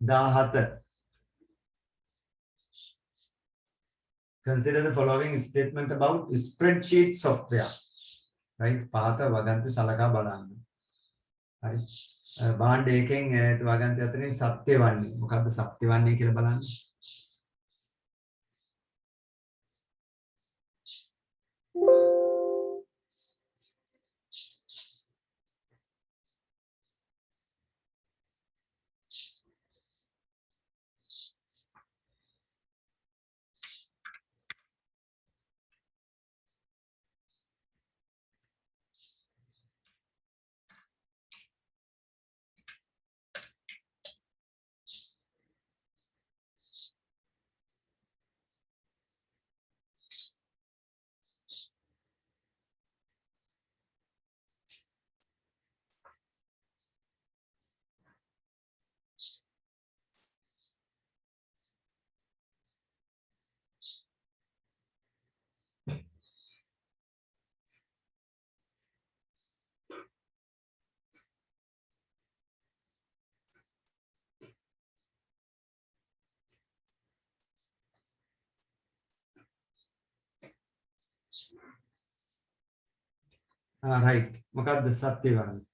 17. Consider the following statement about spreadsheet software. Right? පාත වගන්ති සලකා බලන්න. හරි. බාණ්ඩ එකෙන් වගන්ති අතරින් සත්‍ය වන්නේ. මොකද්ද සත්‍ය වන්නේ කියලා බලන්න. right. මොකද්ද සත්‍ය වන්නේ?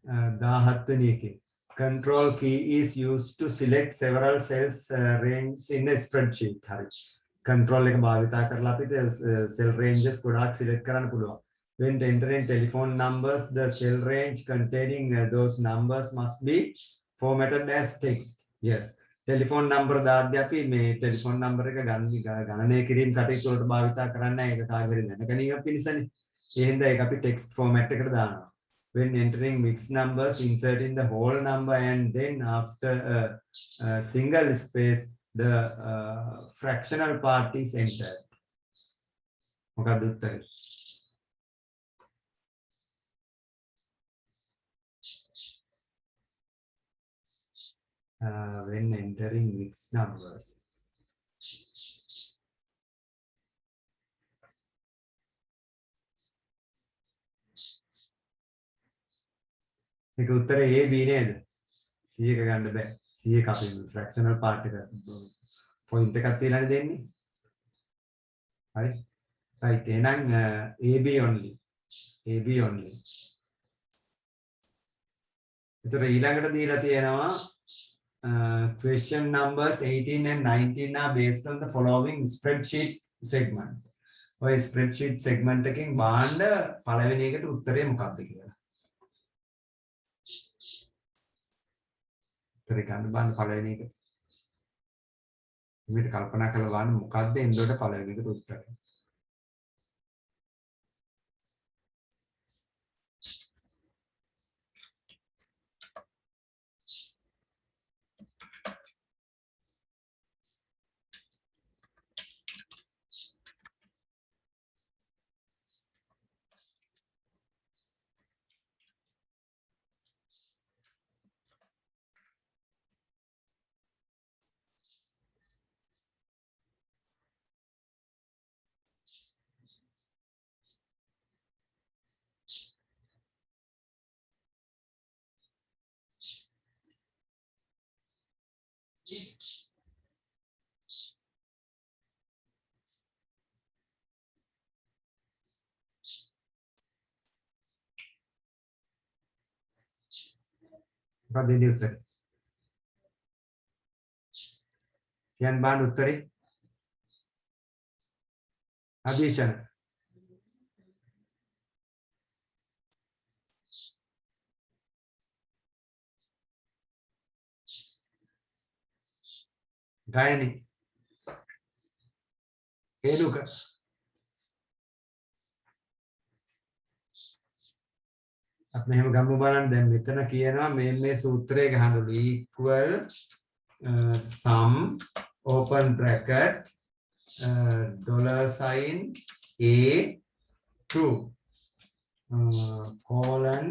17 වෙනි එකේ. control key is used to select several cells ranges in a spreadsheet. හරි. control එක භාවිතා කරලා අපිට cell ranges ගොඩාක් select කරන්න පුළුවන්. When entering telephone numbers, the cell range containing those numbers must be formatted as text. Yes. telephone number දාද්දී අපි මේ telephone number එක ගණනය කිරීම කටයුතු වලට භාවිතා කරන්නේ ඒක කාගෙරි දැනගැනීම පිණිසනේ. ඒ හින්දා ඒක අපි text format එකට දානවා. When entering mixed numbers, inserting the whole number and then after a single space, the fractional part is entered. මොකක්ද උත්තරේ? When entering mixed numbers. ඒක උත්තරේ A B නේද? C එක ගන්න බෑ. C එක අපි fractional part එක point එකක් තියලානේ දෙන්නේ. හරි. right එහෙනම් AB only. AB only. ඒතර ඊළඟට දීලා තියෙනවා question numbers 18 and 19 are based on the following spreadsheet segment. ඔය spreadsheet segment එකෙන් බාන්න පළවෙනි එකට උත්තරේ මොකක්ද කියලා. උත්තරේ ගන්න බාන්න පළවෙනි එකට. මේක කල්පනා කරලා බලන්න මොකක්ද එන්නකොට පළවෙනි එකට උත්තරේ. මොකක්ද දෙන්නේ උත්තරේ? කියන්න බාන්න උත්තරේ? addition. ගායනි. හේලුක. අපි මෙහෙම ගමු බලන්න දැන් මෙතන කියනවා මේ සූත්‍රය ගහනලු equal sum open bracket dollar sign a2 colon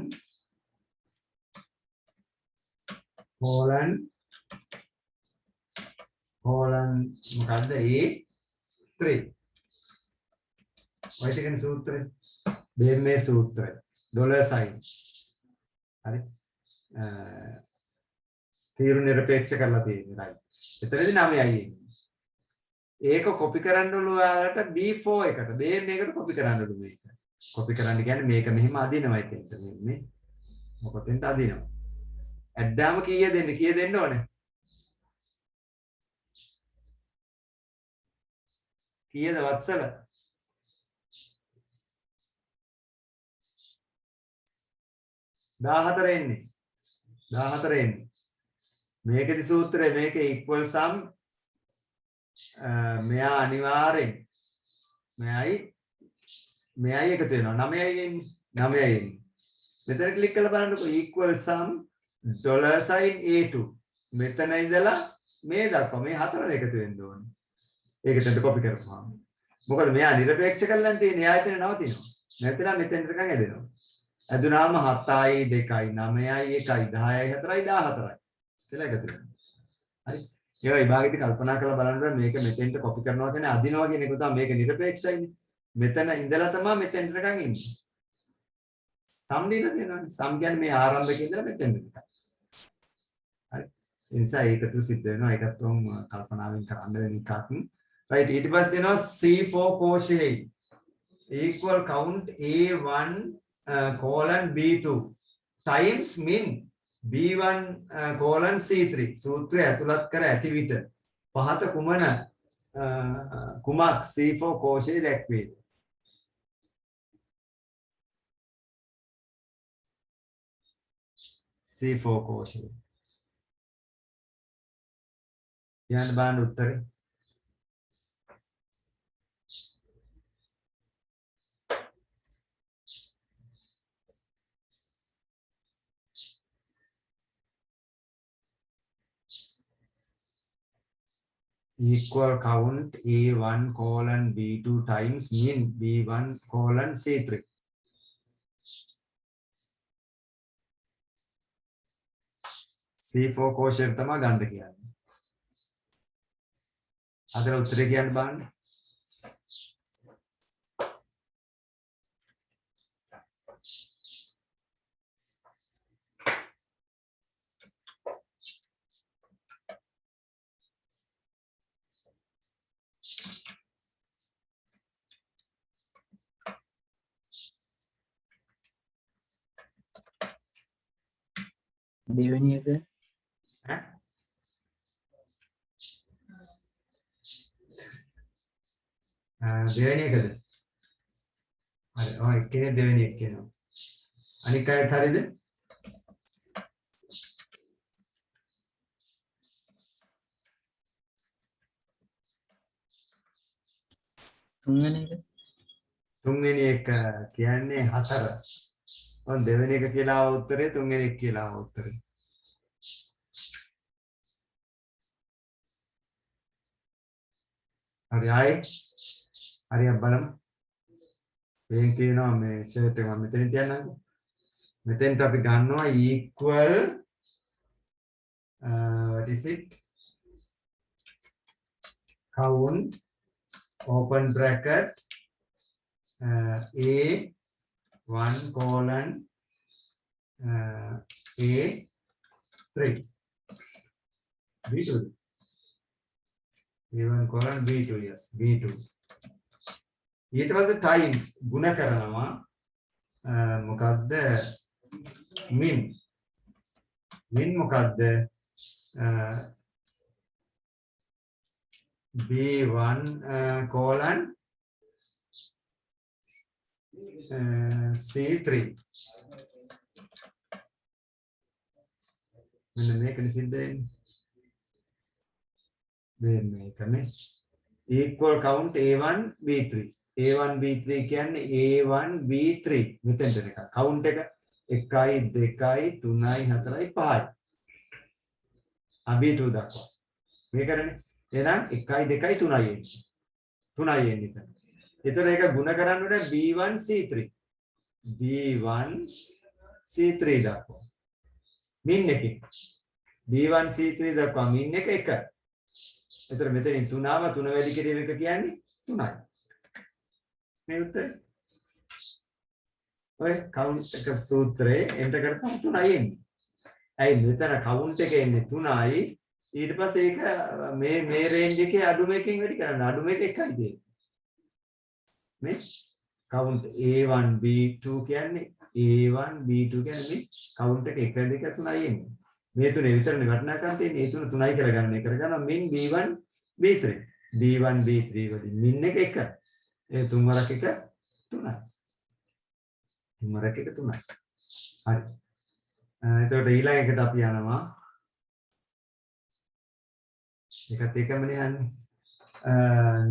මොකද්ද a3 ඔය ටිකනේ සූත්‍රය මේ සූත්‍රය dollar sign හරි තීරු නිරපේක්ෂ කරලා තියෙන්නේ right එතනදී 9යි එන්නේ ඒක කොපි කරන්නලු ඔයාලට B4 එකට මේකට කොපි කරන්නලු මේක කොපි කරන්න කියන්නේ මේක මෙහෙම අදිනවා එතෙන්ට මේ මොකටද අදිනවා ඇද්දාම කීය දෙන්න ඕනේ කීයද වත්සල 14 එන්නේ 14 එන්නේ මේකේ සූත්‍රය මේකේ equal sum මෙයා අනිවාර්යෙන් මෙයයි එකතු වෙනවා 9යි එන්නේ මෙතන ක්ලික් කරලා බලන්නකො equal sum dollar sign a2 මෙතන ඉඳලා මේ දක්වා මේ හතර එකතු වෙන්න ඕනේ ඒක එතනට කොපි කරපුවාම මොකද මෙයා නිරපේක්ෂ කරලා තියෙන්නේ එයා එතන නවතිනවා නැත්නම් මෙතෙන්ට නිකන් ඇදෙනවා ඇදුනාම 7යි 2යි 9යි 1යි 10යි 4යි 14යි කියලා එකතු වෙනවා. හරි. ඒ විභාගෙදි කල්පනා කරලා බලන්න මේක මෙතෙන්ට කොපි කරනවා කියන්නේ අදිනවා කියන එක තමයි මේක නිරපේක්ෂයිනේ. මෙතන ඉඳලා තමයි මෙතෙන්ට නිකන් ඉන්නේ. සම් දීලා දෙනවානේ. සම් කියන්නේ මේ ආරම්භකේ ඉඳලා මෙතෙන්ට නිකන්. හරි. ඒ නිසා ඒකතු සිද්ධ වෙනවා. ඒකත් උන් කල්පනාවෙන් කරන්න වෙන එකක්. right ඊට පස්සේ දෙනවා C4 quotient equal count A1 colon B2 times min B1 colon C3 සූත්‍රය ඇතුළත් කර ඇති විට පහත කුමන කුමක් C4 කෝෂයේ දැක්වේ. C4 කෝෂය. කියන්න බලන්න උත්තරේ. Equal count A1 colon B2 times mean B1 colon C3. C4 කෝෂයට තමයි ගන්න කියන්නේ. අදලා උත්තරේ කියන්න බලන්න. දෙවෙනි එක දෙවෙනි එකද? හරි. ඔය එක්කෙනෙක් දෙවෙනි එක කියනවා. අනික අයත් හරියද? තුන්වෙනි එක තුන්වෙනි එක කියන්නේ 4. ඔන්න දෙවෙනි එක කියලා ආව උත්තරේ තුන්වෙනි එක කියලා ආව උත්තරේ. හරි ආයේ හරියට බලමු. මේන් කියනවා මේ ෂර්ට් එක මම මෙතනින් තියන්නම්කෝ. මෙතෙන්ට අපි ගන්නවා equal what is it? count open bracket A1 colon A3 B2 A1 colon B2 yes B2 ඊට පස්සේ times ගුණ කරනවා මොකද්ද min මොකද්ද B1 colon C3 මෙන්න මේකනේ සිද්ධ වෙන්නේ මේකනේ equal count A1 B3 A1 B3 කියන්නේ A1 B3 මෙතෙන්ට එක count එක 1 2 3 4 5යි B2 දක්වා මේ කරන්නේ එහෙනම් 1 2 3යි එන්නේ 3යි එන්නේ එතන ඒක ගුණ කරන්න ඕනේ B1 C3 දක්වා min එකකින් B1 C3 දක්වා min එක 1 එතන මෙතනින් 3 ආව 3 වැඩි කිරීම එක කියන්නේ 3යි මේ උත්තරේ ඔය count එක සූත්‍රයේ එන්ටර් කරපුවම 3යි එන්නේ ඇයි මෙතන count එක එන්නේ 3යි ඊට පස්සේ ඒක මේ රේන්ජ් එකේ අඩු මේකෙන් වැඩි කරන්න අඩු මේක 1යි දෙන්නේ මේ count A1 B2 කියන්නේ A1 B2 කියන්නේ මේ count එක 1 2 3යි එන්නේ මේ තුනේ විතරනේ වටිනාකම් තියෙන්නේ මේ තුන 3යි කියලා ගන්න එක කරගන්නවා min B1 B3 B1 B3 වලින් min එක 1 ඒ තුන් වරක් එක 3යි තුන් වරක් එක 3යි හරි එතකොට ඊළඟ එකට අපි යනවා ඒකත් එකමනේ යන්නේ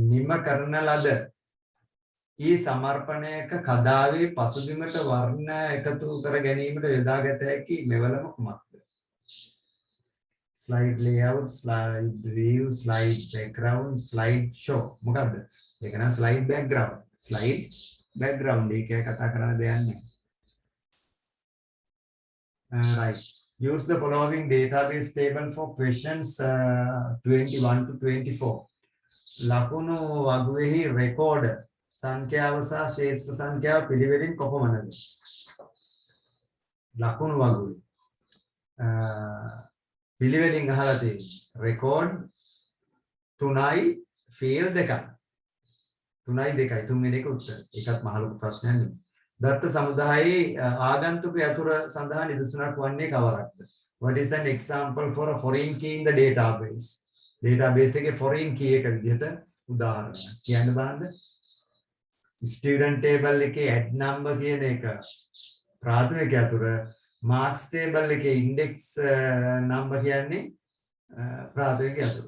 නිම කරන ලද ඊ සමර්පණයක කදාවේ පසුබිමට වර්ණ එකතු කර ගැනීමට යොදාගත හැකි මෙවලම කුමක්ද? slide layout, slide view, slide background, slide show. මොකද්ද? ඒක නම් slide background. slide background එකේ කතා කරන්න දෙයක් නැහැ. Right. Use the following database table for questions 21 to 24. ලකුණු වගුවේහි record සංඛ්‍යාව සහ ශේෂ්ඨ සංඛ්‍යාව පිළිවෙලින් කොපමණද? ලකුණු වගුවේ පිළිවෙලින් අහලා තියෙන්නේ record 3යි field 2යි 3යි 2යි තුන්වෙනි එක උත්තර. ඒකත් මහ ලොකු ප්‍රශ්නයක් නෙමෙයි. දත්ත සමුදායේ ආගන්තුක යතුරු සඳහා නිදසුනක් වන්නේ කවරක්ද? What is an example for a foreign key in the database? Database එකේ foreign key එක විදිහට උදාහරණයක් කියන්න බලන්න. Student table එකේ add number කියන එක ප්‍රාථමික අතුර, marks table එකේ index number කියන්නේ ප්‍රාථමික අතුර.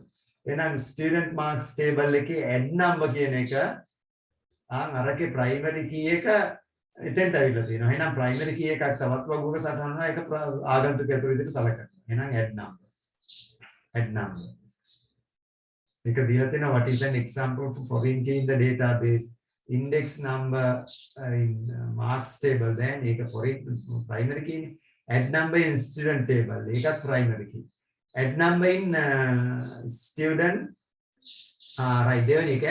එහෙනම් student marks table එකේ add number කියන එක අරකේ primary key එක එතෙන්ට ඇවිල්ලා තියෙනවා. එහෙනම් primary key එකක් තවත් වගුවක සටහනවා ඒක ආගන්තුක අතුර විදිහට සලකනවා. එහෙනම් add number. Add number. ඒක දීලා තියෙනවා what is an example for foreign key in the database? Index number in marks table then ඒක foreign primary key නේ. Add number in student table ඒකත් primary key. Add number in student right දෙවෙනි එක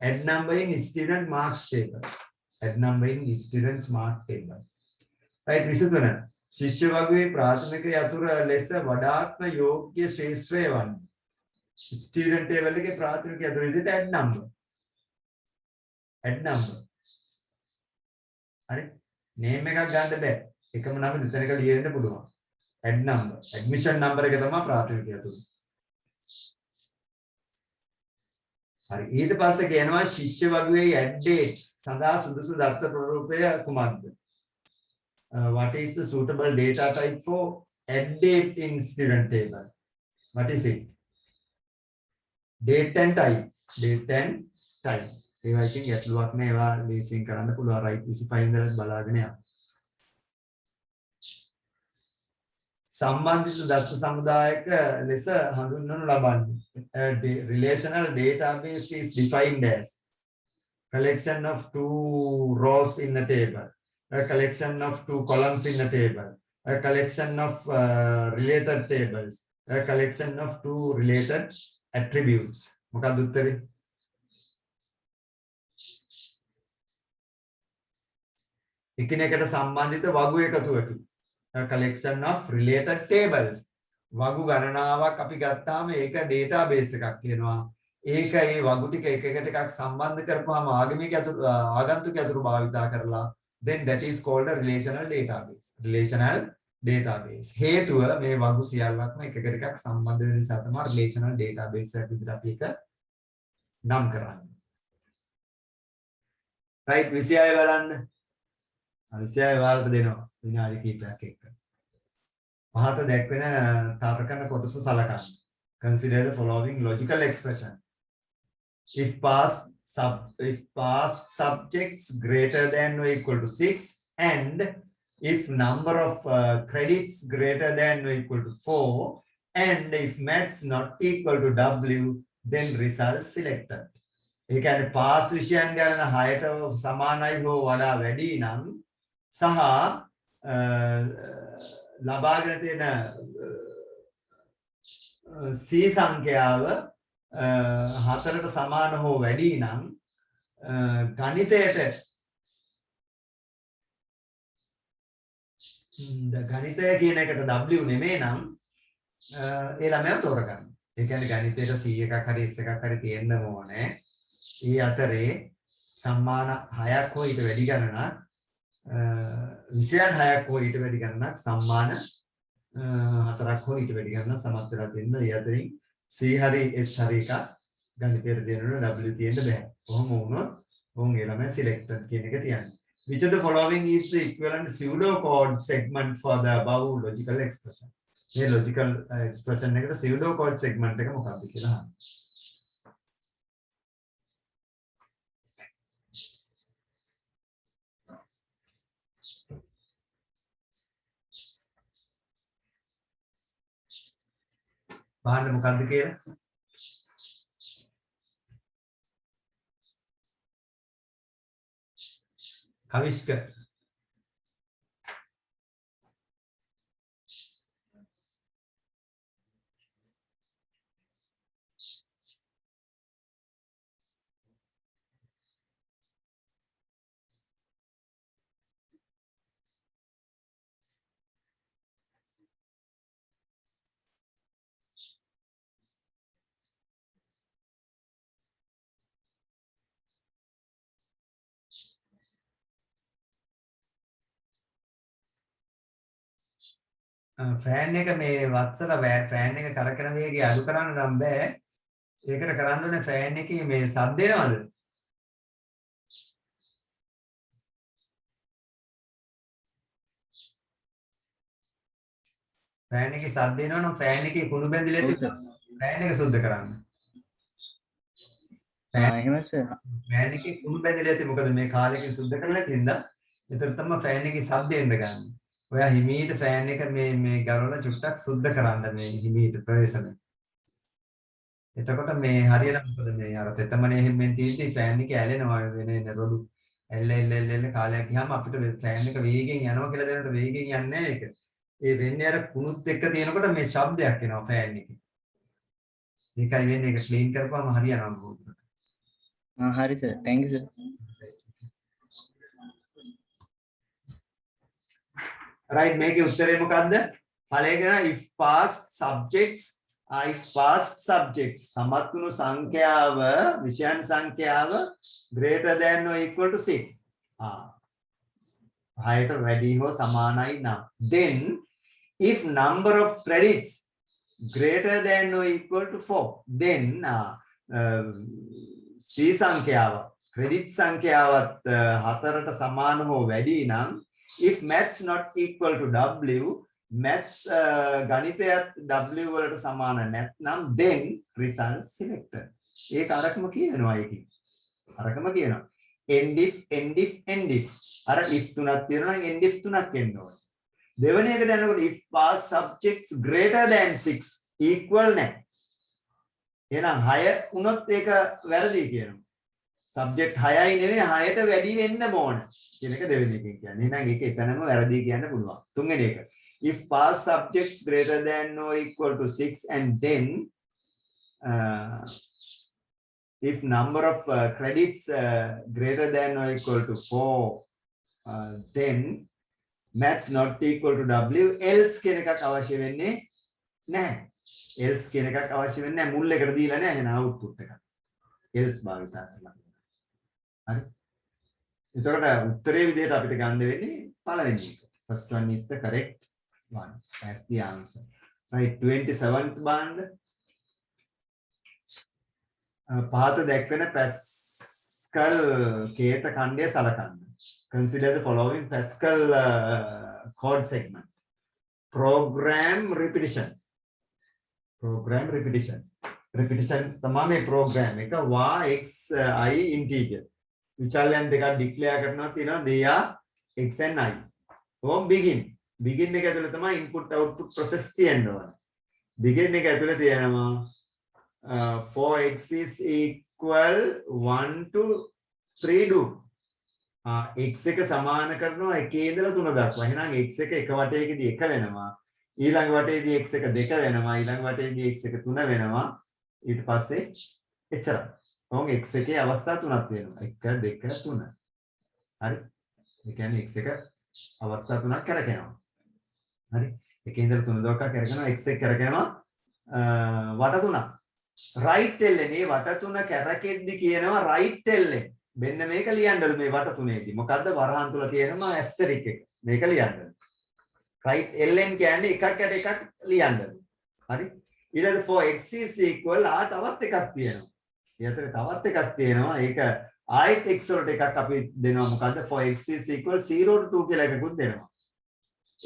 add number in student marks table. Add number in students mark table. right 23 ශිෂ්‍ය වගුවේ ප්‍රාථමික යතුර ලෙස වඩාත්ම යෝග්‍ය ශේෂ්ත්‍රය වන්නේ. Student table එකේ ප්‍රාථමික යතුර විදිහට add number. Add number. හරි. name එකක් ගන්න බෑ. එකම නම දෙතැනක ලියන්න පුළුවන්. Add number. Admission number එක තමයි ප්‍රාථමික යතුර. හරි. ඊට පස්සේ කියනවා ශිෂ්‍ය වගුවේ add date සඳහා සුදුසු දත්ත ප්‍රරූපය කුමක්ද? What is the suitable data type for add date in student table? What is it? Date and time. Date and time. ඒවා ඉතින් ගැටලුවක් නෑ. ඒවා ලේසියෙන් කරන්න පුළුවන්. right 25 ඉඳලා බලාගෙන යන්න. සම්බන්ධිත දත්ත සමුදායක ලෙස හඳුන්වනු ලබන්නේ. Relational database is defined as collection of two rows in a table, a collection of two columns in a table, a collection of related tables, a collection of two related attributes. මොකක්ද උත්තරේ? එකිනෙකට සම්බන්ධිත වගු එකතුවකි. A collection of related tables. වගු ගණනාවක් අපි ගත්තාම ඒක database එකක් කියනවා. ඒක ඒ වගු ටික එකකට එකක් සම්බන්ධ කරපුවාම ආගන්තුක අතුරු භාවිතා කරලා then that is called a relational database. Relational database. හේතුව මේ වගු සියල්ලක්ම එකකට එකක් සම්බන්ධ වෙන නිසා තමයි relational database එක විදිහට අපි ඒක නම් කරන්නේ. right 26 බලන්න. 26 වාල්ට දෙනවා විනාඩි කිහිපයක් එක්ක. පහත දැක්වෙන තර්කන කොටස සලකන්න. Consider the following logical expression. If past subjects greater than or equal to 6 and if number of credits greater than or equal to 4 and if maths not equal to W then result selected. ඒ කියන්නේ pass විෂයන් ගණන 6ට සමානයි හෝ වඩා වැඩි නම් සහ ලබාගෙන තියෙන C සංඛ්‍යාව 4ට සමාන හෝ වැඩි නම් ගණිතයට ගණිතය කියන එකට W නෙමෙයි නම් ඒ ළමයා තෝරගන්න. ඒ කියන්නේ ගණිතයට C එකක් හරි S එකක් හරි තියෙන්න ඕනේ. ඒ අතරේ සම්මාන 6ක් හෝ ඊට වැඩි ගණනක් විෂයන් 6ක් හෝ ඊට වැඩි ගණනක් සම්මාන 4ක් හෝ ඊට වැඩි ගණනක් සමත් වෙලා තියෙනවා. ඒ අතරින් C හරි S හරි එක ගණිතයට දෙනකොට W තියෙන්න බෑ. කොහොම වුණොත් ඔවුන් ඒ ළමයා selected කියන එක තියන්නේ. Which of the following is the equivalent pseudocode segment for the above logical expression? මේ logical expression එකට pseudocode segment එක මොකක්ද කියලා අහන්න. බලන්න මොකක්ද කියලා. කවිෂ්ක ෆෑන් එක මේ වත්සල ෆෑන් එක කරකන වේගය අඩු කරන්න නම් බෑ. ඒකට කරන්න ඕනේ ෆෑන් එකේ මේ සද්ද එනවද? ෆෑන් එකේ සද්ද එනවනම් ෆෑන් එකේ කුණු බැඳිලා ඔව් තියෙන සර්. ෆෑන් එක සුද්ධ කරන්න. එහෙම සර්. ෆෑන් එකේ කුණු බැඳිලා තියෙන මොකද මේ කාලෙකින් සුද්ධ කරලා නැතිනම් ඒතර තමයි ෆෑන් එකේ සද්ද එන්න ගන්න. ඔයා හිමීට ෆෑන් එක මේ ගලවලා චුට්ටක් සුද්ධ කරන්න මේ හිමීට ප්‍රවේශම. එතකොට මේ හරියට මොකද මේ අර තෙතමනේ හැම්මෙන් තීන්දී ෆෑන් එක ඇලෙනවා වෙන රොඩු එල්ල කාලයක් ගියාම අපිට ෆෑන් එක වේගෙන් යනවා කියලා දැනට වේගෙන් යන්නේ නැහැ ඒක. ඒ වෙන්නේ අර කුණුත් එක්ක තියෙනකොට මේ ශබ්දයක් එනවා ෆෑන් එකේ. ඒකයි වෙන්නේ ඒක ක්ලීන් කරපුවාම හරියනවා බෝධ. හරි sir. thank you sir. right මේකේ උත්තරේ මොකද්ද? ඵලයේගෙන if past subjects සමත්තුණු සංඛ්‍යාව විෂයන් සංඛ්‍යාව greater than or equal to 6. හයට වැඩි හෝ සමානයි නම් then if number of credits greater than or equal to 4 then ශ්‍රී සංඛ්‍යාව credit සංඛ්‍යාවත් 4ට සමාන හෝ වැඩි නම් if maths not equal to w maths ගණිතයත් w වලට සමාන නැත්නම් then result selected ඒක අරකම කියනවා ඒකේ අරකම කියනවා end if අර if තුනක් තියෙනවා නම් end if තුනක් එන්න ඕනේ දෙවෙනි එකට යනකොට if past subjects greater than 6 equal නැහැ එහෙනම් 6 වුණොත් ඒක වැරදි කියනවා subject 6යි නෙවෙයි 6ට වැඩි වෙන්න ඕන කියන එක දෙවෙනි එකෙන් කියන්නේ එහෙනම් ඒක එතනම වැරදි කියන්න පුළුවන් තුන්වෙනි එක if past subjects greater than or equal to 6 and then if number of credits greater than or equal to 4 then maths not equal to w else කියන එකක් අවශ්‍ය වෙන්නේ නැහැ else කියන එකක් අවශ්‍ය වෙන්නේ නැහැ මුල් එකට දීලා නැහැ එහෙනම් output එක else භාවිත කරලා හරි එතකොට උත්තරේ විදිහට අපිට ගන්න වෙන්නේ පළවෙනි එක first one is the correct one that's the answer right 27th බාණ්ඩ පහත දැක්වෙන පැස්කල් කේත ඛණ්ඩය සලකන්න consider the following Pascal chord segment program repetition තමයි මේ program එක y x i integer විචල්යන් දෙකක් declare කරනවා තියෙනවා they are x and i ඕම් begin එක ඇතුළේ තමයි input output process තියෙන්න ඕන begin එක ඇතුළේ තියෙනවා 4x is equal 1 to 3 do x එක සමාන කරනවා 1 ඉඳලා 3 දක්වා. එහෙනම් x එක එක වටයකදී 1 වෙනවා. ඊළඟ වටයේදී x එක 2 වෙනවා. ඊළඟ වටයේදී x එක 3 වෙනවා. ඊට පස්සේ එච්චරයි. කොහොම x එකේ අවස්ථා තුනක් තියෙනවා. 1 2 3. හරි. ඒ කියන්නේ x එක අවස්ථා තුනක් කරකිනවා. හරි. 1 ඉඳලා 3 දක්වා කරකිනවා x එක කරකිනවා වට තුනක්. right ln මේ වට තුන කැරකෙද්දි කියනවා right ln මෙන්න මේක ලියන්නලු මේ වට තුනේදී මොකද්ද වරහන් තුල තියෙනවා ඇස්ටරික් එක මේක ලියන්නලු right ln කියන්නේ එකක් යට එකක් ලියන්නලු හරි ඊළඟ for x is equal තවත් එකක් තියෙනවා ඊතර තවත් එකක් තියෙනවා ඒක ආයෙත් x වලට එකක් අපි දෙනවා මොකද්ද for x is equal 0 to 2 කියලා එකකුත් දෙනවා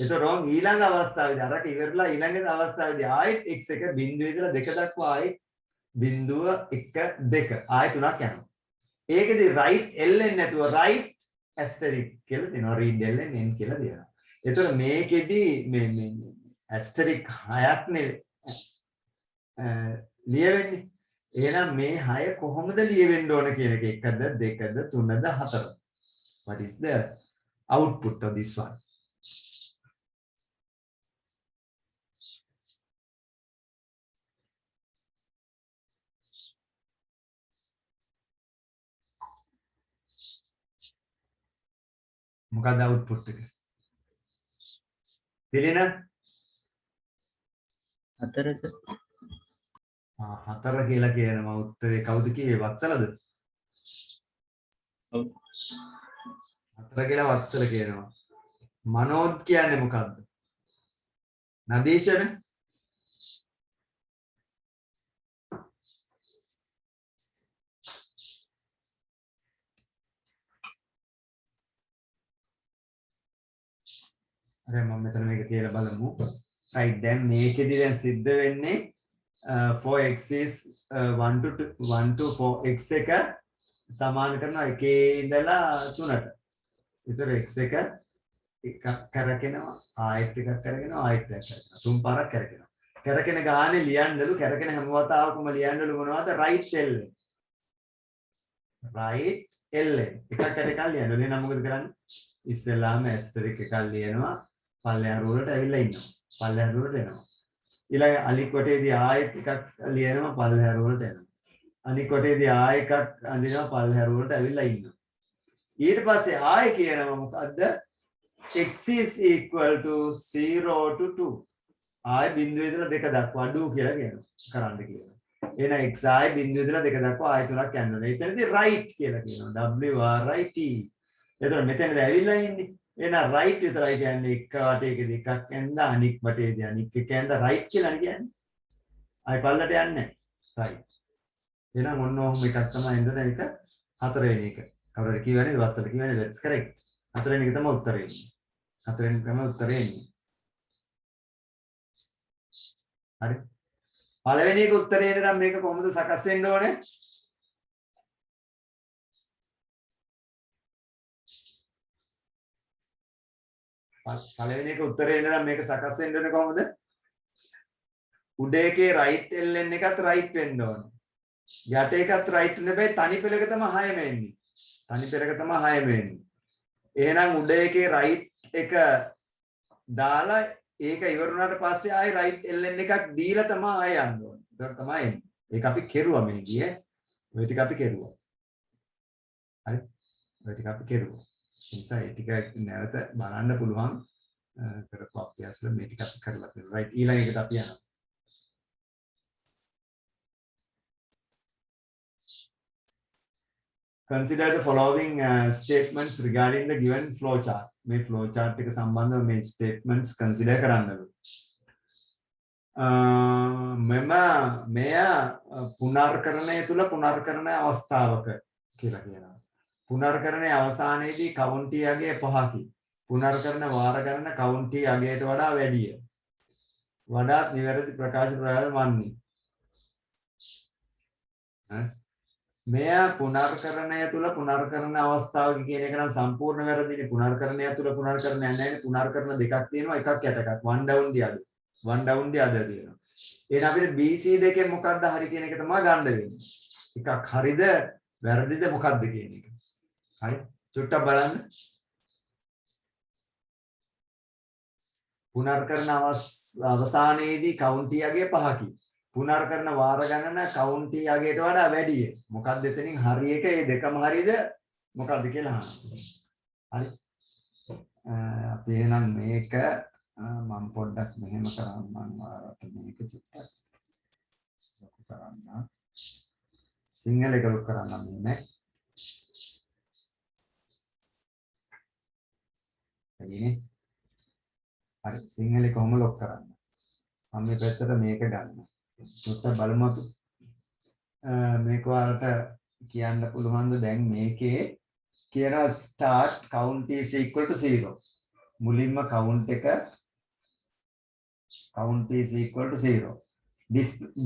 එතකොට ඊළඟ අවස්ථාවේදී අරක ඉවරලා ඊළඟ අවස්ථාවේදී ආයෙත් x එක බිඳුවේ ඉඳලා 2 දක්වා ආයෙත් බිඳුව 1 2 ආයෙ තුනක් යනවා. ඒකෙදි right ln නැතුව right asterisk කියලා දෙනවා. read ln n කියලා දෙනවා. ඒතර මේකෙදි මේ asterisk 6ක් නේ ලියවෙන්නේ. එහෙනම් මේ 6 කොහොමද ලියවෙන්න ඕන කියන එක 1ද 2ද 3ද 4ද. What is the output of this one? මොකක්ද output එක? තේරෙන? 4 සර්. 4 කියලා කියනවා උත්තරේ කවුද කිව්වේ වත්සලද? ඔව්. 4 කියලා වත්සල කියනවා. මනෝද් කියන්නේ මොකද්ද? නදීෂණ අර මම මෙතන මේක තියලා බලමු. right දැන් මේකෙදි දැන් සිද්ධ වෙන්නේ for x is 1 to 4 x එක සමාන කරනවා 1 ඉඳලා 3ට. ඒතර x එක එකක් කරගෙනවා ආයෙත් එකක් කරගෙනවා ආයෙත් එකක් කරගෙනවා තුන් පාරක් කරගෙනවා. කරගෙන ගානේ ලියන්නලු කරගෙන හැම වතාවකම ලියන්නලු මොනවද right l right l එකකට එකක් ලියන්නලු. එහෙනම් මොකද කරන්නේ? ඉස්සෙල්ලාම ඇස්ටරික් එකක් ලියනවා පල්ලෙහා රුවලට ඇවිල්ලා ඉන්නවා. පල්ලෙහා රුවලට එනවා. ඊළඟ අනික් කොටේදී ආයෙත් එකක් ලියනවා පල්ලෙහා රුවලට එනවා. අනික් කොටේදී ආයෙ එකක් අඳිනවා පල්ලෙහා රුවලට ඇවිල්ලා ඉන්නවා. ඊට පස්සේ ආයෙ කියනවා මොකද්ද? x is equal to 0 to 2. ආයෙ බිංදුව ඉඳලා 2 දක්වා අඩු කියලා කියනවා. කරන්න කියනවා. එහෙනම් x ආයෙ බිංදුව ඉඳලා 2 දක්වා ආයෙ තුනක් යනවා. එතනදී right කියලා කියනවා. w r i t. එතකොට මෙතනද ඇවිල්ලා ඉන්නේ. එහෙනම් right විතරයි කියන්නේ එක වටේකදී එකක් ඇඳ අනික් වටේදී අනික් එක ඇඳ right කියලානේ කියන්නේ. ආයි පල්ලට යන්නේ නැහැ. right. එහෙනම් ඔන්න ඔහොම එකක් තමයි එන්නේ ඒක හතරවෙනි එක. කවුරුහරි කියවනේ වත්තට කියවනේ that's correct. හතරවෙනි එක තමයි උත්තරේ එන්නේ. හතරවෙනි තමයි උත්තරේ එන්නේ. හරි. පළවෙනි එක උත්තරේ එන්නේ නම් මේක කොහොමද සකස් වෙන්න ඕනේ? පළවෙනි එක උත්තරේ එන්න නම් මේක සකස් වෙන්න ඕනේ කොහොමද? උඩ එකේ right ln එකත් right වෙන්න ඕනේ. යට එකත් right වෙන්න බෑ තනි පෙළක තමයි 6ම එන්නේ. තනි පෙළක තමයි 6ම එන්නේ. එහෙනම් උඩ එකේ right එක දාලා ඒක ඉවර වුණාට පස්සේ ආයෙ right ln එකක් දීලා තමයි ආයෙ යන්න ඕනේ. ඒක තමයි එන්නේ. ඒක අපි කෙරුවා මේ ගියේ. ඔය ටික අපි කෙරුවා. හරි. ඔය ටික අපි කෙරුවා. නිසා ඒ ටික නැවත බලන්න පුළුවන් කරපු අභ්‍යාස වල මේ ටික අපි කරලා තියෙනවා. right ඊළඟ එකට අපි යනවා. Consider the following statements regarding the given flow chart. මේ flow chart එක සම්බන්ධව මේ statements consider කරන්න ඕනේ. මෙය පුනර්කරණය තුල පුනර්කරණ අවස්ථාවක කියලා කියනවා. පුනර්කරණයේ අවසානයේදී කවුන්ටි අගය 5කි. පුනර්කරණ වාර ගණන කවුන්ටි අගයට වඩා වැඩිය. වඩාත් නිවැරදි ප්‍රකාශ ප්‍රයෝජන වන්නේ. මෙය පුනර්කරණය තුල පුනර්කරණ අවස්ථාවක කියන එක නම් සම්පූර්ණ වැරදිනේ. පුනර්කරණය තුල පුනර්කරණයක් නැහැ. පුනර්කරණ දෙකක් තියෙනවා. එකක් යට එකක්. one down the other. one down the other තියෙනවා. එහෙනම් අපිට BC දෙකෙන් මොකක්ද හරි කියන එක තමයි ගන්න වෙන්නේ. එකක් හරිද වැරදිද මොකක්ද කියන එක. හරි. චුට්ටක් බලන්න. පුනර්කරණ අවසානයේදී කවුන්ටි අගය 5කි. පුනර්කරණ වාර ගණන කවුන්ටි අගයට වඩා වැඩිය. මොකක්ද එතනින් හරි එක ඒ දෙකම හරිද මොකක්ද කියලා අහනවා. හරි. අපි එහෙනම් මේක මම පොඩ්ඩක් මෙහෙම කරන්නම් ඔයාලට මේක චුට්ටක් ලොකු කරන්න. සිංහල එක ලොකු කරන්නම් මේ. හරිනේ. හරි සිංහල කොහොම ලොක් කරන්න. මම මේ පැත්තට මේක ගන්න. චුට්ටක් බලමු අපි. මේක ඔයාලට කියන්න පුළුවන්ද දැන් මේකේ කියනවා start count is equal to 0. මුලින්ම count එක count is equal to 0.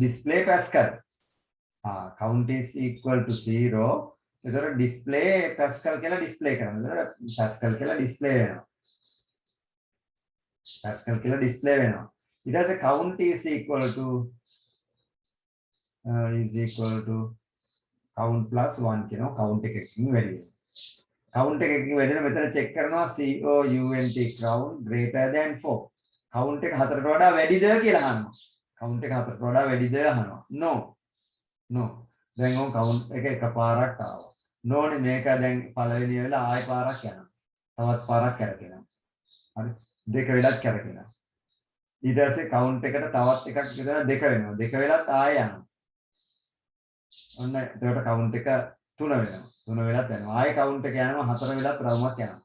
display Pascal. count is equal to 0. එතකොට display Pascal කියලා display කරනවා. එතකොට Pascal කියලා display වෙනවා. Pascal කියලා display වෙනවා. ඊට පස්සේ count is equal to count plus 1 කියනවා. count එකකින් වැඩි වෙනවා. count එකකින් වැඩි වෙන මෙතන check කරනවා count count greater than 4. count එක 4ට වඩා වැඩිද කියලා අහනවා. count එක 4ට වඩා වැඩිද අහනවා. no. දැන් ඔය count එක එකපාරක් ආවා. no නේ මේක දැන් පළවෙනි වෙලා ආයෙ පාරක් යනවා. තවත් පාරක් කරකිනවා. හරි. දෙක වෙලක් කරකිනවා. ඊට පස්සේ count එකට තවත් එකක් විතර දෙක වෙනවා. දෙක වෙලත් ආයෙ යනවා. ඔන්න එතකොට count එක 3 වෙනවා. 3 වෙලත් යනවා. ආයෙ count එක යනවා 4 වෙලත් රවුමක් යනවා.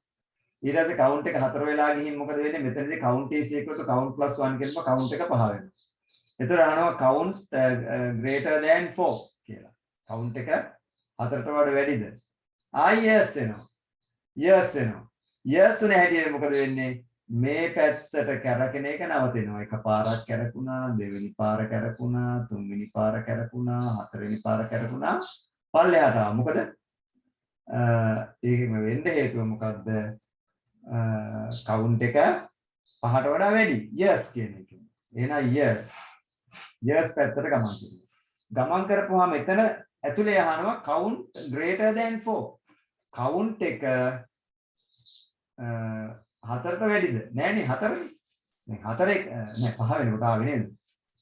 ඊට පස්සේ count එක 4 වෙලා ගිහින් මොකද වෙන්නේ? මෙතනදී count is equal to count plus 1 කියනකොට count එක 5 වෙනවා. එතකොට අහනවා count greater than 4 කියලා. count එක 4ට වඩා වැඩිද? yes වෙනවා. yes වෙනවා. yes උනේ හැටියට මොකද වෙන්නේ? මේ පැත්තට කැරකෙන එක නවතිනවා. එක පාරක් කැරකුණා, දෙවෙනි පාර කැරකුණා, තුන්වෙනි පාර කැරකුණා, හතරවෙනි පාර කැරකුණා. පල්ලෙහාට ආවා. මොකද ඒකෙම වෙන්න හේතුව මොකද්ද? count එක 5ට වඩා වැඩි. yes කියන එක. එහෙනම් yes. yes පැත්තට ගමන් කරනවා. ගමන් කරපුවාම එතන ඇතුලේ අහනවා count greater than 4. count එක 4ට වැඩිද? නෑනේ 4නේ. දැන් 4 නෑ 5 වෙනකොට ආවේ නේද?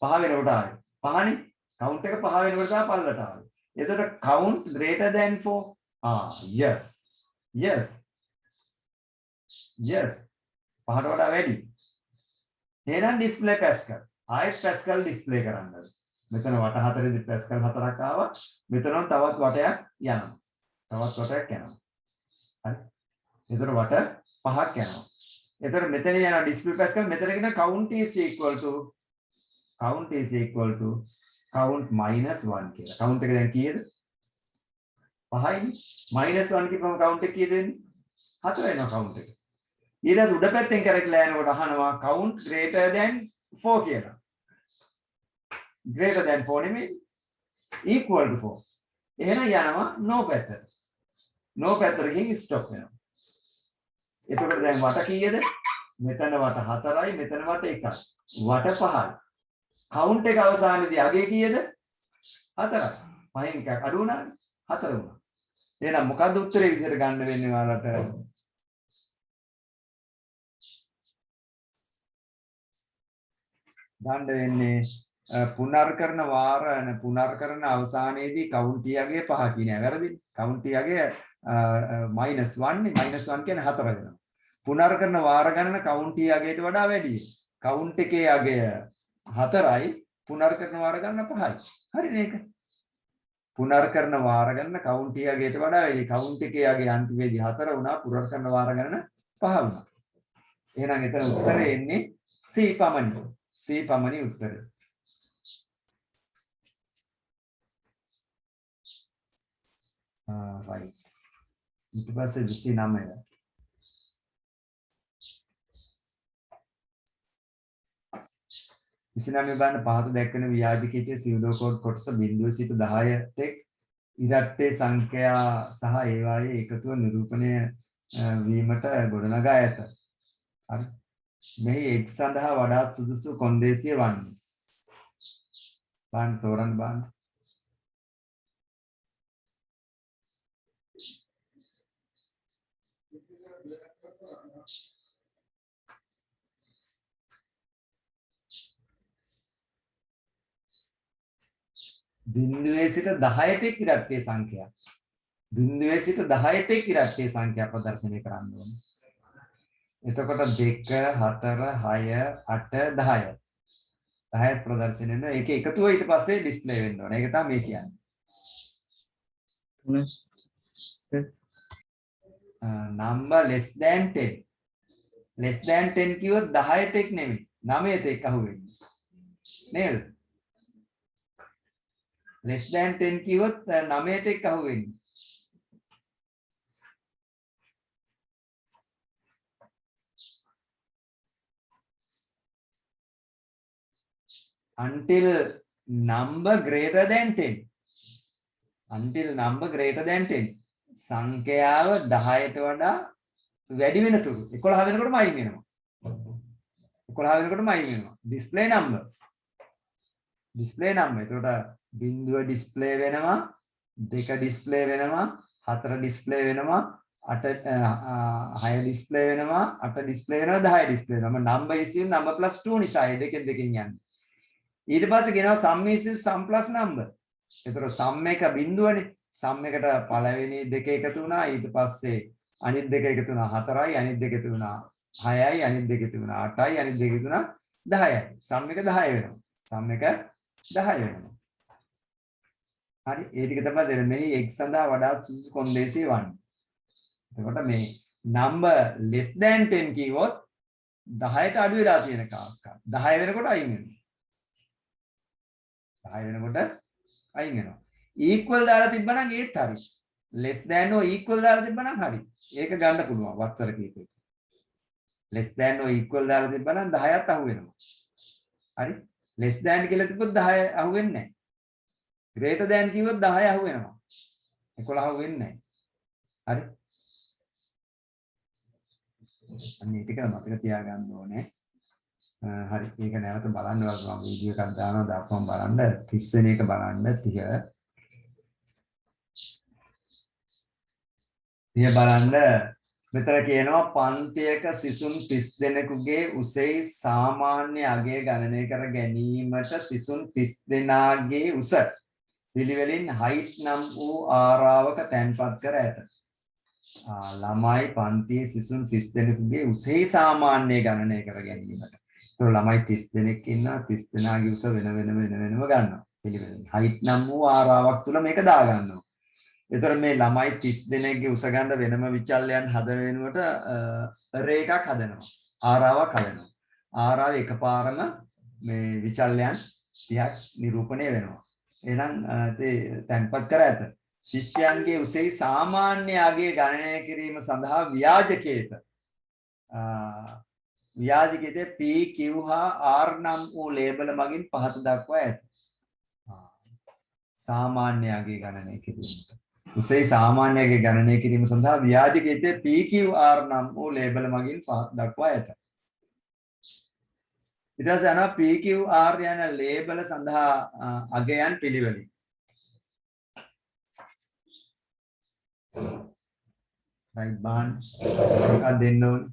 5 වෙනකොට ආවේ. 5නේ. count එක 5 වෙනකොට තමයි පල්ලට ආවේ. එතකොට count greater than 4. yes. yes. yes. 5ට වඩා වැඩි. එහෙනම් display pascal. ආයෙත් pascal display කරන්න. මෙතන වට 4 pascal 4ක් ආවා. මෙතන තවත් වටයක් යනවා. තවත් වටයක් යනවා. හරි. එතකොට වට 5ක් යනවා. එතකොට මෙතන යන display pascal මෙතන කියන count is equal to count minus 1 කියලා. count එක දැන් කීයද? 5යිනේ. minus 1 කියපුවම count එක කීයද වෙන්නේ? 4 වෙනවා count එක. ඊට උඩ පැත්තෙන් කරකලා යනකොට අහනවා count greater than 4 කියලා. greater than 4 නෙමෙයි. equal to 4. එහෙනම් යනවා no පැත්තට. no පැත්තට ගිහින් stop වෙනවා. එතකොට දැන් වට කීයද? මෙතන වට 4යි, මෙතන වට 1යි. වට 5යි. count එක අවසානයේදී අගේ කීයද? 4යි. 5න් එකක් අඩු වුණානේ. 4 වුණා. එහෙනම් මොකද්ද උත්තරේ විදිහට ගන්න වෙන්නේ ඔයාලට? ගන්න වෙන්නේ පුනර්කරන පුනර්කරන අවසානයේදී count යගේ 5 කියන්නේ වැරදිනේ. count යගේ -1 නේ. -1 කියන්නේ 4 වෙනවා. පුනර්කරන වාර ගණන count යගේට වඩා වැඩි. count එකේ යගය 4යි, පුනර්කරන වාර ගණන 5යි. හරිනේ ඒක. පුනර්කරන වාර ගණන count යගේට වඩා වැඩි. count එකේ යගේ අන්තිමේදී 4 වුණා, පුනර්කරන වාර ගණන 5 වුණා. එහෙනම් එතන උත්තරේ එන්නේ C පමණයි. C පමණයි උත්තරේ. right. ඊට පස්සේ 29. 29 බලන්න පහත දැක්වෙන ව්‍යාජකීතිය සිවුදෝ කෝඩ් කොටස 0 සිට 10 තෙක් ඉරට්ටේ සංඛ්‍යා සහ ඒවායේ එකතුව නිරූපණය වීමට ගොඩනගා ඇත. හරි. මෙහි x සඳහා වඩාත් සුදුසු කොන්දේසිය වන්නේ. බලන්න තෝරන්න බලන්න. බිඳුවේ සිට 10 තෙක් ඉරට්ටේ සංඛ්‍යා. බිඳුවේ සිට 10 තෙක් ඉරට්ටේ සංඛ්‍යා ප්‍රදර්ශනය කරන්න ඕනේ. එතකොට 2 4 6 8 10. 10 ප්‍රදර්ශනය වෙනවා. ඒක එකතුව ඊට පස්සේ ඩිස්ප්ලේ වෙන්න ඕනේ. ඒක තමයි මේ කියන්නේ. number less than 10. less than 10 කිව්වොත් 10 තෙක් නෙමෙයි. 9 තෙක් අහුවෙන්නේ. නේද? less than 10 කිව්වොත් 9 තෙක් අහුවෙන්නේ. until number greater than 10. until number greater than 10. සංඛ්‍යාව 10ට වඩා වැඩි වෙන තුරු 11 වෙනකොටම අයින් වෙනවා. 11 වෙනකොටම අයින් වෙනවා. display number. display number. එතකොට බිඳුව display වෙනවා, 2 display වෙනවා, 4 display වෙනවා, 6 display වෙනවා, 8 display වෙනවා, 10 display වෙනවා. number is in number plus 2 නිසා ඒ දෙකෙන් යන්නේ. ඊට පස්සේ කියනවා sum is sum plus number. ඒතර sum එක බිඳුවනේ. sum එකට පළවෙනි දෙක එකතු වුණා, ඊට පස්සේ අනිත් දෙක එකතු වුණා 4යි, අනිත් දෙක එකතු වුණා 6යි, අනිත් දෙක එකතු වුණා 8යි, අනිත් දෙක එකතු වුණා 10යි. sum එක 10 වෙනවා. sum එක 10 වෙනවා. හරි ඒ ටික තමයි දෙන්නේ. මේ x සඳහා වඩාත් සුදුසු කොන්දේසිය වන්නේ. එතකොට මේ number less than 10 කිව්වොත් 10ට අඩු වෙලා තියෙන කාක්ක 10 වෙනකොට අයින් වෙනවා 10 වෙනකොට අයින් වෙනවා equal දාලා තිබ්බනම් ඒත් හරි less than or equal දාලා තිබ්බනම් හරි ඒක ගන්න පුළුවන් වත්තර කීපෙක less than or equal දාලා තිබ්බනම් 10ත් අහු වෙනවා හරි less than කියලා තිබ්බොත් 10 අහු වෙන්නේ නැහැ greater than කිව්වොත් 10 අහු වෙනවා 11 අහු වෙන්නේ නැහැ හරි අන්න ඒක මතක තියාගන්න ඕනේ. හරි ඒක නැවත බලන්න වගේ මම වීඩියෝ එකක් දානවා දාපුවම බලන්න 30 වෙනි එක බලන්න 30 බලන්න මෙතන කියනවා පන්තියක සිසුන් 30 දෙනෙකුගේ උසෙහි සාමාන්‍ය අගය ගණනය කර ගැනීමට සිසුන් 30 දෙනාගේ උස පිළිවෙලින් height නම් වූ ආරාවක තැන්පත් කර ඇත. ළමයි පන්තියේ සිසුන් 30 දෙනෙකුගේ උසෙහි සාමාන්‍ය ගණනය කර ගැනීමට. ඒතකොට ළමයි 30 දෙනෙක් ඉන්නවා 30 දෙනාගේ උස වෙන වෙනම ගන්නවා. පිළිවෙලින් height නම් වූ ආරාවක් තුල මේක දා ගන්නවා. ඒතකොට මේ ළමයි 30 දෙනෙක්ගේ උස ගන්න වෙනම විචල්යන් හදන වෙනුවට array එකක් හදනවා. ආරාවක් හදනවා. ආරාව එකපාරම මේ විචල්යන් 30ක් නිරූපණය වෙනවා. එහෙනම් තැන්පත් කර ඇත. ශිෂ්‍යයන්ගේ උසෙහි සාමාන්‍ය අගය ගණනය කිරීම සඳහා ව්‍යාජකයේ P Q හා R නම් වූ ලේබල මගින් පහත දක්වා ඇත. සාමාන්‍ය අගය ගණනය කිරීමට. උසෙහි සාමාන්‍ය අගය ගණනය කිරීම සඳහා ව්‍යාජකයේ P Q R නම් වූ ලේබල මගින් පහත දක්වා ඇත. ඊට පස්සේ යනවා P Q R යන ලේබල සඳහා අගයන් පිළිවෙලින්. right band එකක් දෙන්න ඕනේ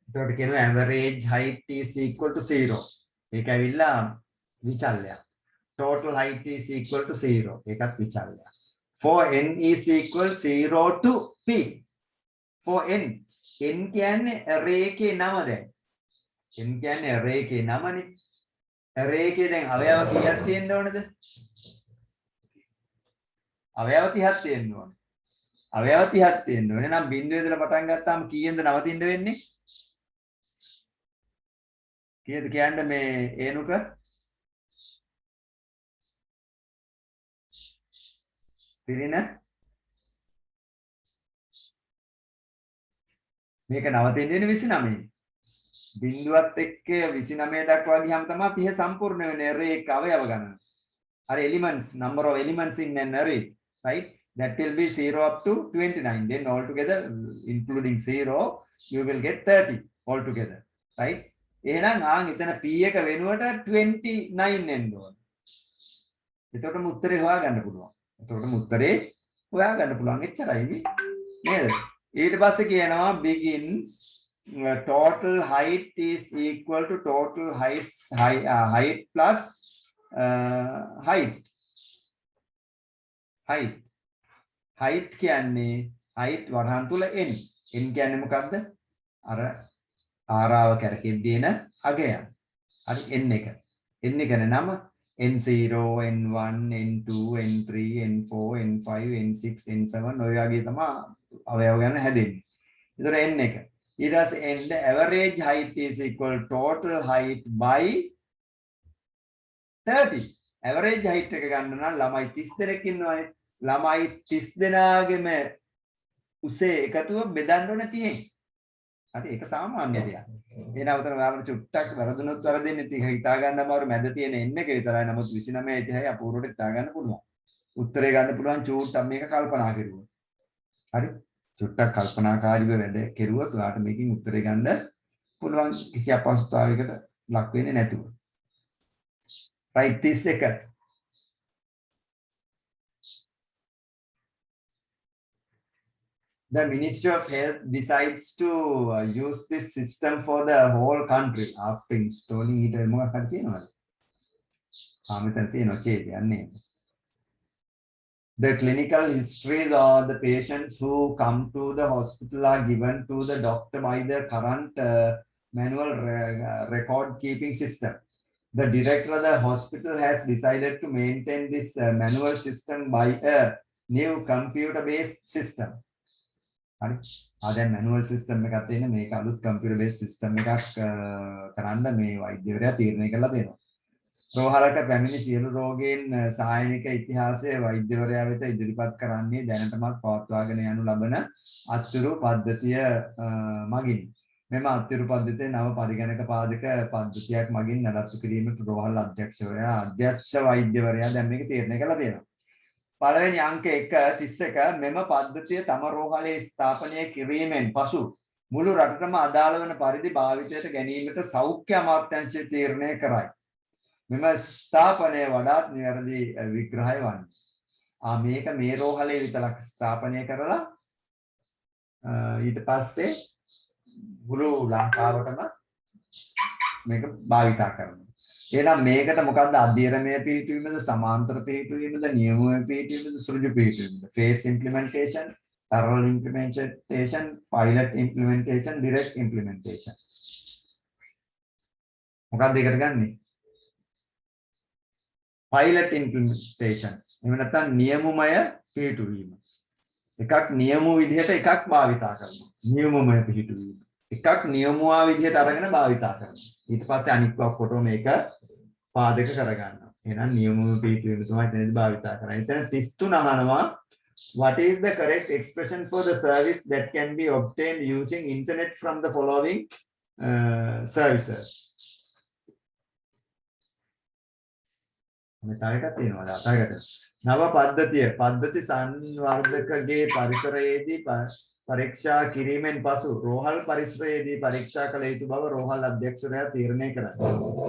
එතකොට කියනවා average height is equal to 0 ඒක ඇවිල්ලා විචල්‍යයක් total height is equal to 0 ඒකත් විචල්‍යයක් for n is equal 0 to p for n කියන්නේ array එකේ නම දැන් n කියන්නේ array එකේ නමනේ array එකේ දැන් අවයව කීයක් තියෙන්න ඕනද අවයව 30ක් තියෙන්න ඕනේ අවයව 30ක් තියෙන්න ඕනේ නම් බිංදුවේ ඉඳලා පටන් ගත්තාම කීයෙන්ද නවතින්න වෙන්නේ කීයද කියන්නේ මේ ඒනුක පිරින මේක නවතින්නේ 29 බිංදුවත් එක්ක 29 දක්වා ගියාම තමයි 30 සම්පූර්ණ වෙන්නේ array එක අවයව ගණන අර elements number of elements in an array right that will be 0 up to 29 then altogether including 0 you will get 30 altogether right එහෙනම් එතන p එක වෙනුවට 29 එන්න ඕන. එතකොටම උත්තරේ හොයාගන්න පුළුවන්. එතකොටම උත්තරේ හොයාගන්න පුළුවන් එච්චරයි නේද? ඊට පස්සේ කියනවා begin total height is equal to total height plus height. height කියන්නේ height වරහන් තුල n. n කියන්නේ මොකක්ද? අර ආරාව කැරකෙද්දී එන අගයන්. හරි n එක. n එක නම n0 n1 n2 n3 n4 n5 n6 n7 ඔය වගේ තමයි අවයව ගන්න හැදෙන්නේ. ඒතර n එක. ඊට පස්සේ n the average height is equal total height by 30. average height එක ගන්න නම් ළමයි 30 දෙනෙක් ඉන්නවානේ. ළමයි 30 දෙනාගේම උසේ එකතුව බෙදන්න ඕනේ 30. හරි ඒක සාමාන්‍ය දෙයක්. එහෙනම් උතන ඔයාලට චුට්ටක් වැරදුනොත් වැරදෙන්නේ ටික හිතා ගන්න අමාරු මැද තියෙන n එක විතරයි. නමුත් 29 30යි අපූර්වට හිතා ගන්න පුළුවන්. උත්තරේ ගන්න පුළුවන් චුට්ටක් මේක කල්පනා කරුවොත්. හරි? චුට්ටක් කල්පනාකාරීව වැඩ කෙරුවොත් ඔයාලට මේකෙන් උත්තරේ ගන්න පුළුවන් කිසි අපහසුතාවයකට ලක් වෙන්නේ නැතුව. right 31. The Ministry of Health decides to use this system for the whole country after installing it. මොකක්ද කියනවද? මෙතන තියෙනවා ඡේදය අන්නේ. The clinical histories of the patients who come to the hospital are given to the doctor by the current manual record keeping system. The director of the hospital has decided to maintain this manual system by a new computer based system. හරි. දැන් manual system එකක් තියෙන මේක අලුත් computer based system එකක් කරන්න මේ වෛද්‍යවරයා තීරණය කරලා දෙනවා. රෝහලක පැමිණි සියලු රෝගීන් සායනික ඉතිහාසයේ වෛද්‍යවරයා වෙත ඉදිරිපත් කරන්නේ දැනටමත් පවත්වාගෙන යනු ලබන අත්තුරු පද්ධතිය මගිනි. මෙම අත්තුරු පද්ධතිය නව පරිගණක පාදක පද්ධතියක් මගින් නඩත්තු කිරීමට රෝහල් අධ්‍යක්ෂ වෛද්‍යවරයා දැන් මේක තීරණය කළා තියෙනවා. පළවෙනි අංක 1 මෙම පද්ධතිය තම රෝහලේ ස්ථාපනය කිරීමෙන් පසු මුළු රටටම අදාළ වන පරිදි භාවිතයට ගැනීමට සෞඛ්‍ය අමාත්‍යාංශය තීරණය කරයි. මෙම ස්ථාපනය වඩාත් නිවැරදි විග්‍රහය වන්නේ. මේක මේ රෝහලේ විතරක් ස්ථාපනය කරලා ඊට පස්සේ මුළු ලංකාවටම මේක භාවිතා කරනවා. එහෙනම් මේකට මොකද්ද අධීරමය පිළිතුරීමද සමාන්තර පිළිතුරීමද නියමමය පිළිතුරීමද සෘජු පිළිතුරීමද phase implementation parallel implementation pilot implementation direct implementation මොකක්ද ඒකට ගන්නෙ pilot implementation එහෙම නැත්නම් නියමමය පිළිතුරීම එකක් නියම විදිහට එකක් භාවිතා කරනවා නියමමය පිළිතුරීම එකක් නියමුවා විදිහට අරගෙන භාවිතා කරනවා ඊට පස්සේ අනිත් ඔක්කොටම මේක පාදක කරගන්නවා එහෙනම් නියමම පිළිතුරීම තමයි එතනදී භාවිතා කරන්නේ එතන 33 අහනවා what is the correct expression for the service that can be obtained using internet from the following services මේ තව එකක් තියෙනවා අතකට නව පද්ධති සංවර්ධකගේ පරිසරයේදී පරීක්ෂා කිරීමෙන් පසු රෝහල් පරිසරයේදී පරීක්ෂා කළ යුතු බව රෝහල් අධ්‍යක්ෂකයා තීරණය කරයි.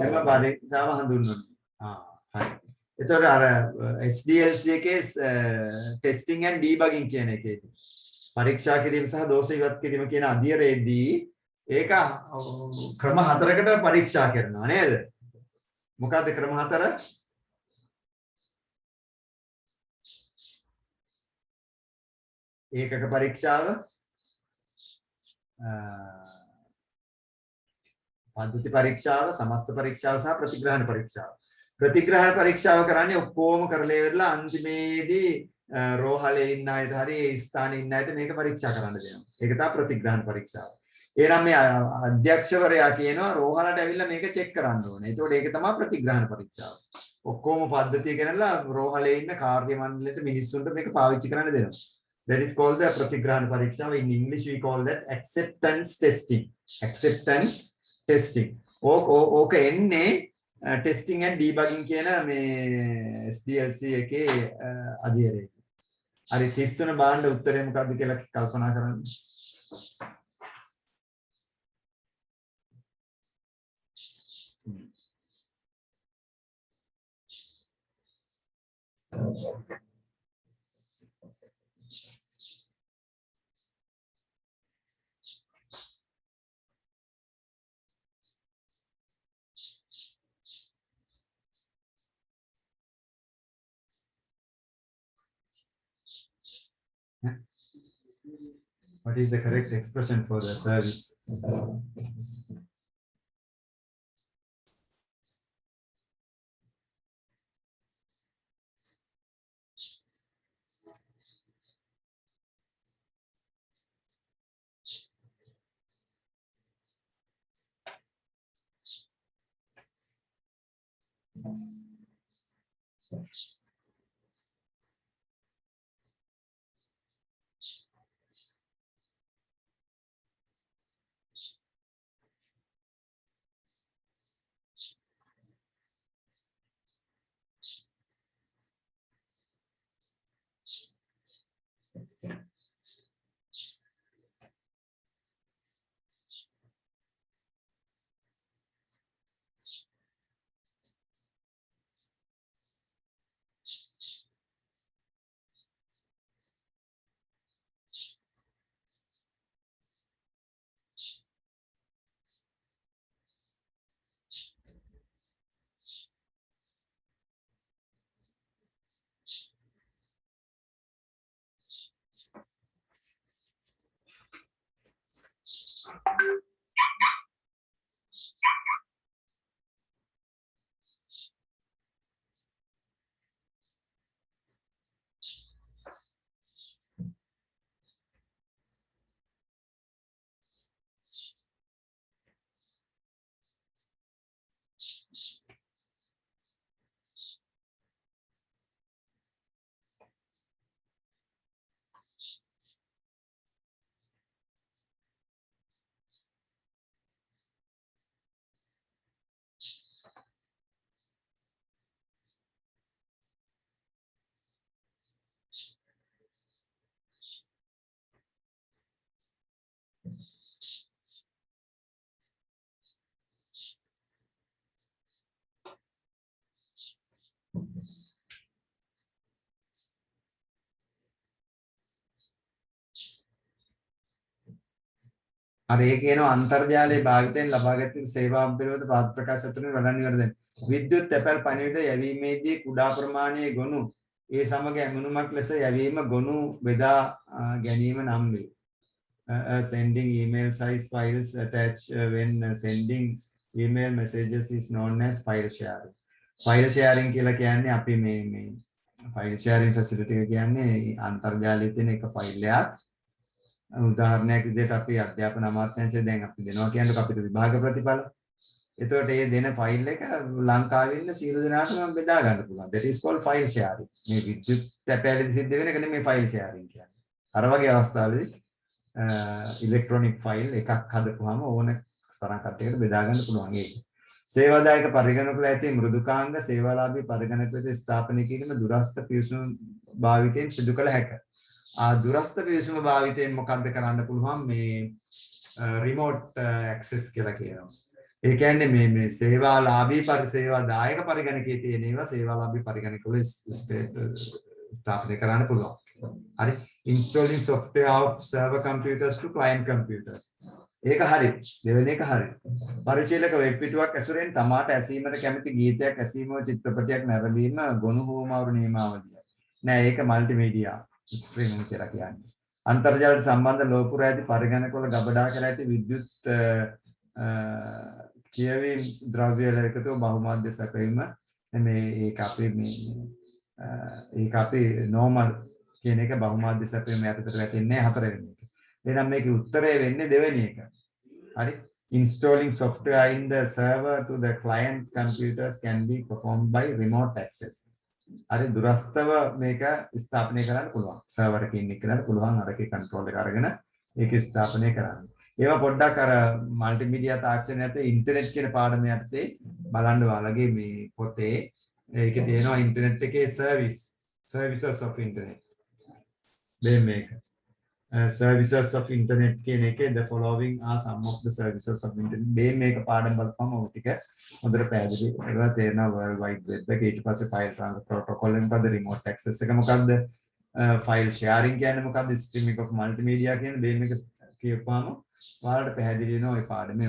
එම පරීක්ෂාව හඳුන්වනවා. හරි. එතකොට අර SDLC එකේ ටෙස්ටිං ඇන්ඩ් ඩීබගින් කියන එකේදී පරීක්ෂා කිරීම සහ දෝෂ ඉවත් කිරීම කියන අධීරයේදී ඒක ක්‍රම 4කට පරීක්ෂා කරනවා නේද? මොකද්ද ක්‍රම 4? ඒකක පරීක්ෂාව පද්ධති පරීක්ෂාව සමස්ත පරීක්ෂාව සහ ප්‍රතිග්‍රහණ පරීක්ෂාව කරන්නේ ඔක්කොම කරලා ඉවරලා අන්තිමේදී රෝහලේ ඉන්න අයට හරි ස්ථානයේ ඉන්න අයට මේක පරීක්ෂා කරන්න දෙනවා. ඒක තමයි ප්‍රතිග්‍රහණ පරීක්ෂාව. එහෙනම් මේ අධ්‍යක්ෂවරයා කියනවා රෝහලට ඇවිල්ලා මේක චෙක් කරන්න ඕනේ. ඒතකොට ඒක තමයි ප්‍රතිග්‍රහණ පරීක්ෂාව. ඔක්කොම පද්ධතිය කරලා රෝහලේ ඉන්න කාර්ය මණ්ඩලයට මිනිස්සුන්ට මේක පාවිච්චි කරන්න දෙනවා. That is called the Pratigrahana Pariksha. In English, we call that acceptance testing. Acceptance testing. Okay, testing and debugging කියන මේ SDLC එකේ අධ්‍යයනය. හරි 33 බාණ්ඩ උත්තරේ මොකක්ද කියලා කල්පනා කරන්න. What is the correct expression for the service? අර ඒ කියන අන්තර්ජාලයේ භාවිතයෙන් ලබාගත් සේවාවන් පිළිබඳ පාත් ප්‍රකාශ අතරින් වඩා නිවැරදියි. විද්‍යුත් තැපැල් පණිවිඩ යැවීමේදී කුඩා ප්‍රමාණයේ ගොනු ඒ සමග ඇමුණුමක් ලෙස යැවීම ගොනු බෙදා ගැනීම නම් වේ. Sending email size files attached when sending email messages is known as file sharing. File sharing කියලා කියන්නේ අපි මේ file sharing facility එක කියන්නේ අන්තර්ජාලයේ තියෙන එක ෆයිල් එකක්. උදාහරණයක් විදිහට අපි අධ්‍යාපන අමාත්‍යාංශය දැන් අපි දෙනවා කියන්නේ අපිට විභාග ප්‍රතිඵල. එතකොට මේ දෙන ෆයිල් එක ලංකාවේ ඉන්න සියලු දෙනාටම බෙදා ගන්න පුළුවන්. That is called file sharing. මේ විද්‍යුත් තැපෑලේදී සිද්ධ වෙන එක නෙමෙයි file sharing කියන්නේ. අර වගේ අවස්ථාවලදී ඉලෙක්ට්‍රොනික ෆයිල් එකක් හදපුවාම ඕන තරම් කට්ටියකට බෙදා ගන්න පුළුවන් ඒක. සේවාදායක පරිගණක ඇති මෘදුකාංග සේවාලාභී පරිගණක වෙත ස්ථාපනය කිරීම දුරස්ථ පිවිසුම් භාවිතයෙන් සිදු කළ හැකිය. දුරස්ථ පිවිසුම භාවිතයෙන් මොකක්ද කරන්න පුළුවන් මේ රිමෝට් ඇක්සස් කියලා කියනවා. ඒ කියන්නේ මේ සේවාලාභී පරිසේවාදායක පරිගණකයේ තියෙන ඒවා සේවාලාභී පරිගණක වල ස්ථාපනය කරන්න පුළුවන්. හරි. Installing software of server computers to client computers. ඒක හරි. දෙවෙනි එක හරි. පරිශීලක වෙබ් පිටුවක් ඇසුරෙන් තමාට ඇසීමට කැමති ගීතයක් ඇසීම චිත්‍රපටයක් නැරඹීම ගොනු හෝමාවරු නියමාවලිය. නෑ ඒක මල්ටිමීඩියා ස්ට්‍රීමින් කියලා කියන්නේ. අන්තර්ජාලයට සම්බන්ධ ලෝපුර ඇති පරිගණකවල ගබඩා කර ඇති විද්‍යුත් කියවීම් ද්‍රව්‍ය වල එකතු බහුමාධ්‍ය සැපයීම මේ ඒක අපි normal කියන එක බහුමාධ්‍ය සැපයීම යටතට වැටෙන්නේ හතරවෙනි එක. එහෙනම් මේකේ උත්තරය වෙන්නේ දෙවෙනි එක. හරි. Installing software in the server to the client computers can be performed by remote access. හරි දුරස්ථව මේක ස්ථාපනය කරන්න පුළුවන්. සර්වර් එකේ ඉන්න කෙනාට පුළුවන් අරකේ කන්ට්‍රෝල් එක අරගෙන ඒක ස්ථාපනය කරන්න. ඒවා පොඩ්ඩක් අර මල්ටිමීඩියා තාක්ෂණය ඇතුලේ ඉන්ටර්නෙට් කියන පාඩම යටතේ බලන්න ඔයාලගේ මේ පොතේ ඒකේ තියෙනවා ඉන්ටර්නෙට් එකේ services of internet. මේක services of internet කියන එකේ the following are some of the services of internet මේක පාඩම් බලපුවම ඔය ටික හොඳට පැහැදිලි වෙනවා තේරෙනවා world wide web එක ඊට පස්සේ file transfer protocol එක මොකද්ද remote access එක මොකද්ද file sharing කියන්නේ මොකද්ද streaming of multimedia කියන මේක කියපුවාම ඔයාලට පැහැදිලි වෙනවා ওই පාඩමේ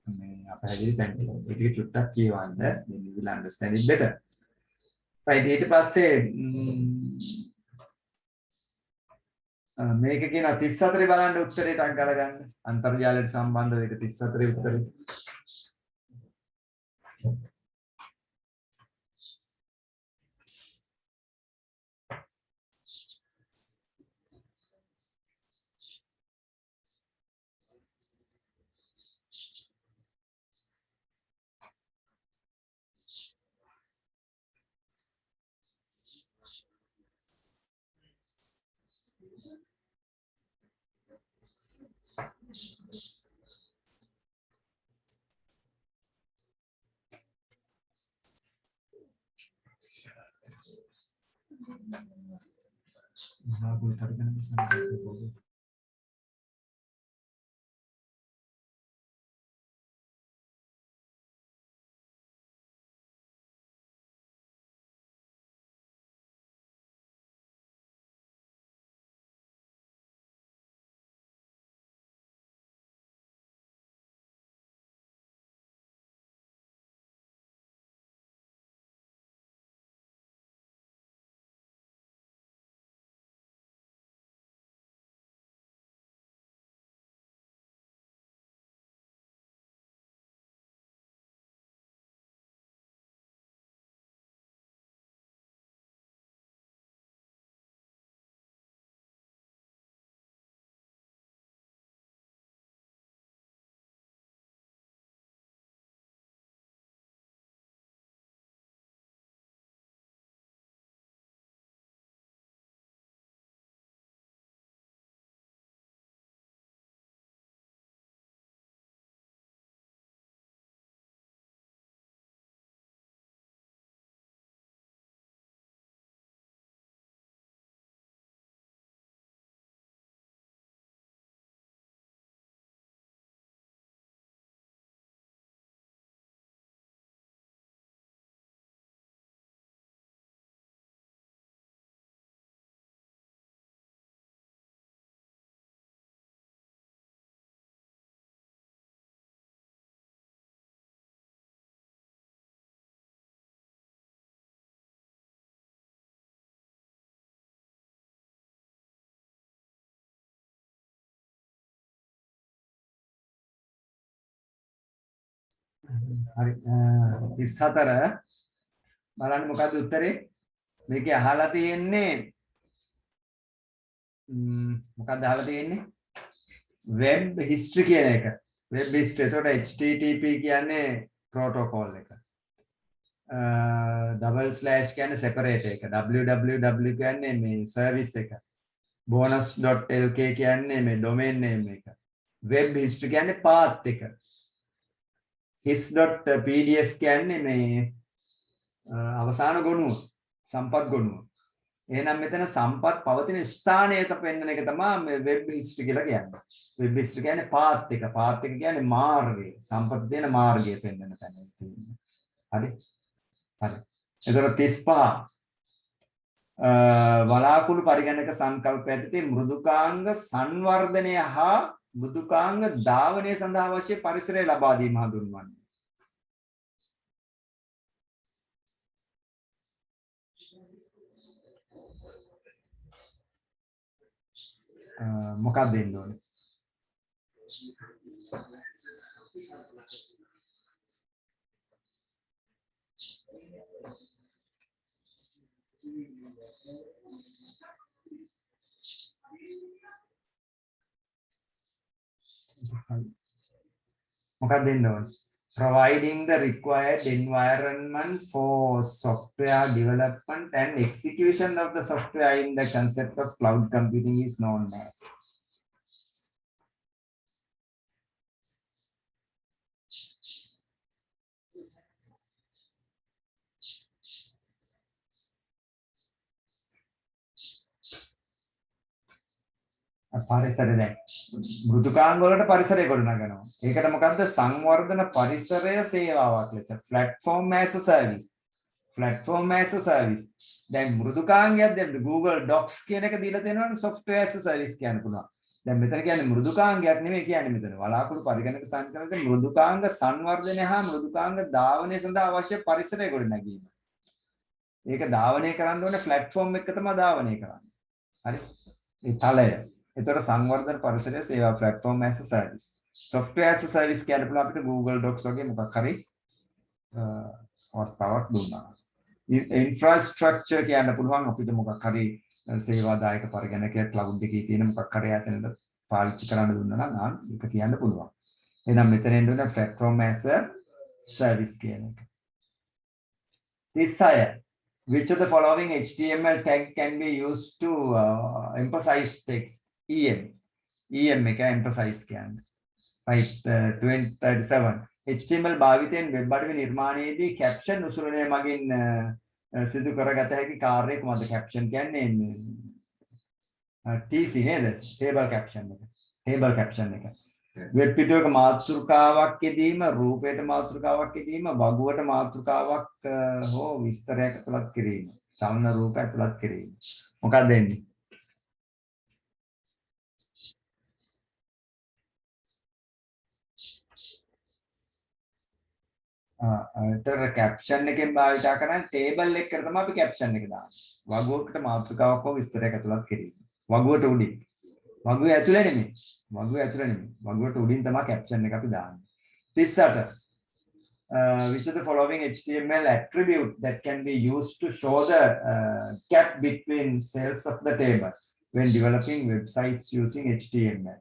මේ අපහැදිලි තැන් ටික. ඒ ටික චුට්ටක් කියවන්න then you will understand it better. right ඊට පස්සේ මේක කියන 34 බලන්න උත්තරේට අංක ගලගන්න. අන්තර්ජාලයට සම්බන්ධ වෙක 34 උත්තරේ. Nah, gue tarik kan bisa. හරි 34 බලන්න මොකද්ද උත්තරේ මේකේ අහලා තියෙන්නේ මොකක්ද අහලා තියෙන්නේ web history කියන එක web history එතකොට http කියන්නේ protocol එක double slash කියන්නේ separate එක www කියන්නේ මේ service එක bonus.lk කියන්නේ මේ domain name එක web history කියන්නේ path එක his.pdf කියන්නේ මේ අවසාන ගොනුව සම්පත් ගොනුව එහෙනම් මෙතන සම්පත් පවතින ස්ථානයක පෙන්වන එක තමයි මේ web history කියලා කියන්නේ. web history කියන්නේ path එක. path එක කියන්නේ මාර්ගය. සම්පත් තියෙන මාර්ගය පෙන්වන තැන තියෙන්නේ. හරි? හරි. එතකොට 35 වලාකුළු පරිගණක සංකල්ප යටතේ මෘදුකාංග සංවර්ධනය හා මෘදුකාංග ධාවනය සඳහා අවශ්‍ය පරිසරය ලබා දීම හඳුන්වන්නේ. මොකක්ද දෙන්න ඕනේ? මොකක්ද දෙන්න ඕනේ? Providing the required environment for software development and execution of the software in the concept of cloud computing is known as. පරිසරය දැන් මෘදුකාංග වලට පරිසරය ගොඩනගනවා. ඒකට මොකද්ද සංවර්ධන පරිසරය සේවාවක් ලෙස platform as a service. platform as a service. දැන් මෘදුකාංගයක් දැන් Google Docs කියන එක දීලා තියෙනවනේ software as a service කියන්න පුළුවන්. දැන් මෙතන කියන්නේ මෘදුකාංගයක් නෙමෙයි කියන්නේ මෙතන. වලාකුළු පරිගණක සංකලනයේ මෘදුකාංග සංවර්ධනය හා මෘදුකාංග ධාවනය සඳහා අවශ්‍ය පරිසරය ගොඩනැගීම. ඒක ධාවනය කරන්න ඕනේ platform එක තමයි ධාවනය කරන්නේ. හරි? ඒ තලය ඒතර සංවර්ධන පරිසරය සේවා platform as a service software as a service කියන පුළුවන් අපිට Google Docs වගේ මොකක් හරි අවස්ථාවක් දුන්නා. infrastructure කියන්න පුළුවන් අපිට මොකක් හරි සේවාදායක පරිගණකයක් cloud එකේ තියෙන මොකක් හරි ඇතනද පාවිච්චි කරන්න දුන්නා නම් ඒක කියන්න පුළුවන්. එහෙනම් මෙතන එන්න platform as a service කියන එක. 36 Which of the following HTML tag can be used to emphasize text? EM එක emphasize කියන්නේ. Right 37 HTML භාවිතයෙන් වෙබ් අඩවි නිර්මාණයේදී caption උසුරණය මගින් සිදු කරගත හැකි කාර්යය කොහොමද? caption කියන්නේ TC නේද? table caption එක. table caption එක. වෙබ් පිටුවක මාතෘකාවක් යෙදීම, රූපයට මාතෘකාවක් යෙදීම, වගුවට මාතෘකාවක් හෝ විස්තරයක් ඇතුළත් කිරීම. චලන රූප ඇතුළත් කිරීම. මොකක්ද වෙන්නේ? ඒතර caption එකෙන් භාවිත කරන table එකකට තමයි අපි caption එක දාන්නේ. වගුවකට මාතෘකාවක් හෝ විස්තරයක් ඇතුළත් කිරීම. වගුවට උඩින්. වගුවේ ඇතුළේ නෙමෙයි. වගුවේ ඇතුළේ නෙමෙයි. වගුවට උඩින් තමයි caption එක අපි දාන්නේ. 38 which of the following HTML attribute that can be used to show the gap between cells of the table when developing websites using HTML?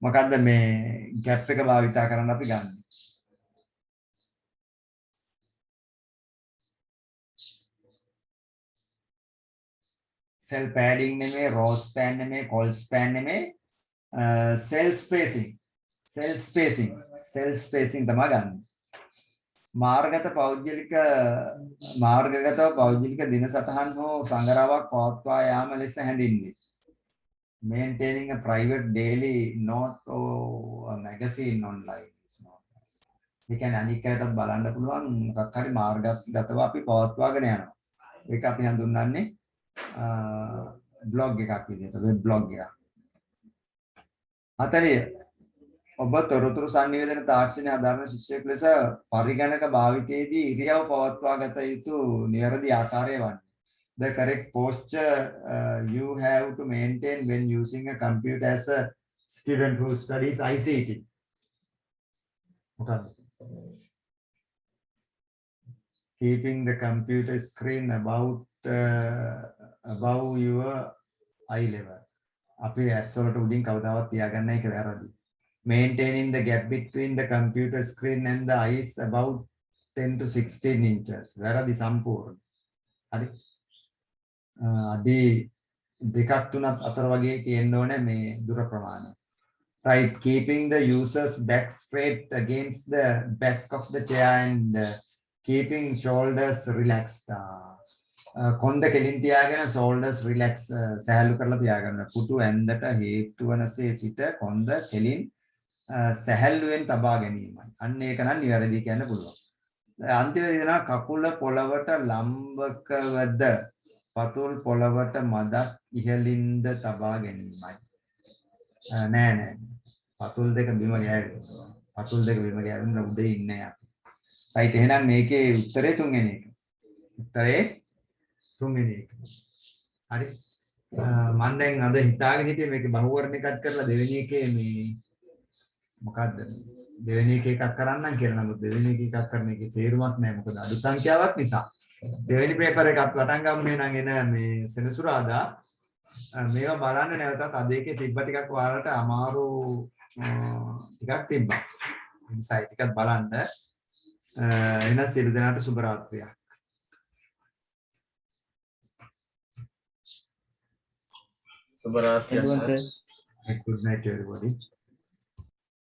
මොකද්ද මේ gap එක භාවිත කරන්න අපි ගන්න? cell padding නෙමෙයි, row span නෙමෙයි, col span නෙමෙයි, cell spacing තමයි ගන්න. මාර්ගගත පෞද්ගලික දින සටහන් හෝ සංග්‍රහයක් පවත්වා යාම ලෙස හැඳින්වේ. Maintaining a private daily note or a magazine online is not. ඒ කියන්නේ අනිකයටත් බලන්න පුළුවන් මොකක් හරි මාර්ගගතව අපි පවත්වාගෙන යනවා. ඒක අපි හඳුන්වන්නේ බ්ලොග් එකක් විදිහට, වෙබ් බ්ලොග් එකක්. 40 ඔබ තොරතුරු සංනිවේදන තාක්ෂණය ආධාරණ ශිෂ්‍යයෙක් ලෙස පරිගණක භාවිතයේදී ඉරියව් පවත්වා ගත යුතු නිවැරදි ආකාරය වන්නේ. The correct posture you have to maintain when using a computer as a student who studies ICT. මොකක්ද? keeping the computer screen above your eye level. අපි ඇස් වලට උඩින් කවදාවත් තියාගන්න එක වැරදි. Maintaining the gap between the computer screen and the eyes about 10 to 16 inches. වැරදි සම්පූර්ණ. හරි. අඩි දෙකක් තුනක් අතර වගේ තියෙන්න ඕනේ මේ දුර ප්‍රමාණය. Right, keeping the user's back straight against the back of the chair and keeping shoulders relaxed. කොන්ද කෙලින් තියාගෙන shoulders relax සහැල්ලු කරලා තියාගන්න. පුටු ඇඳට හේතු වනසේ සිට කොන්ද කෙලින් සහැල්ලුවෙන් තබා ගැනීමයි. අන්න ඒක නම් නිවැරදි කියන්න පුළුවන්. අන්තිමේදී දෙනවා කකුල පොළවට ලම්බකවද පතුල් පොළවට මදක් ඉහළින්ද තබා ගැනීමයි. නෑ නෑ. පතුල් දෙක බිම ගෑවෙනවා. පතුල් දෙක බිම ගෑවෙන්න උඩේ ඉන්නේ අපි. right එහෙනම් මේකේ උත්තරේ තුන්වෙනි එක. උත්තරේ තුන්වෙනි එක. හරි. මම දැන් අද හිතාගෙන හිටියේ මේක බහුවර්ණිකත් කරලා දෙවෙනි එකේ මේ මොකද්ද දෙවෙනි එක එකක් කරන්නම් කියලා. නමුත් දෙවෙනි එක එකක් කරන එකේ තේරුමක් නැහැ. මොකද අඩු සංඛ්‍යාවක් නිසා. දෙවෙනි පේපර් එකත් පටන් ගමු නම් එන මේ සෙනසුරාදා මේවා බලන්න නැවතත් අද එකේ තිබ්බ ටිකක් ඔයාලට අමාරු ටිකක් තිබ්බා. ඒ නිසා ටිකක් බලන්න. එහෙනම් සියලු දෙනාට සුබ රාත්‍රියක්. සුබ රාත්‍රියක් සර්. Good night everybody.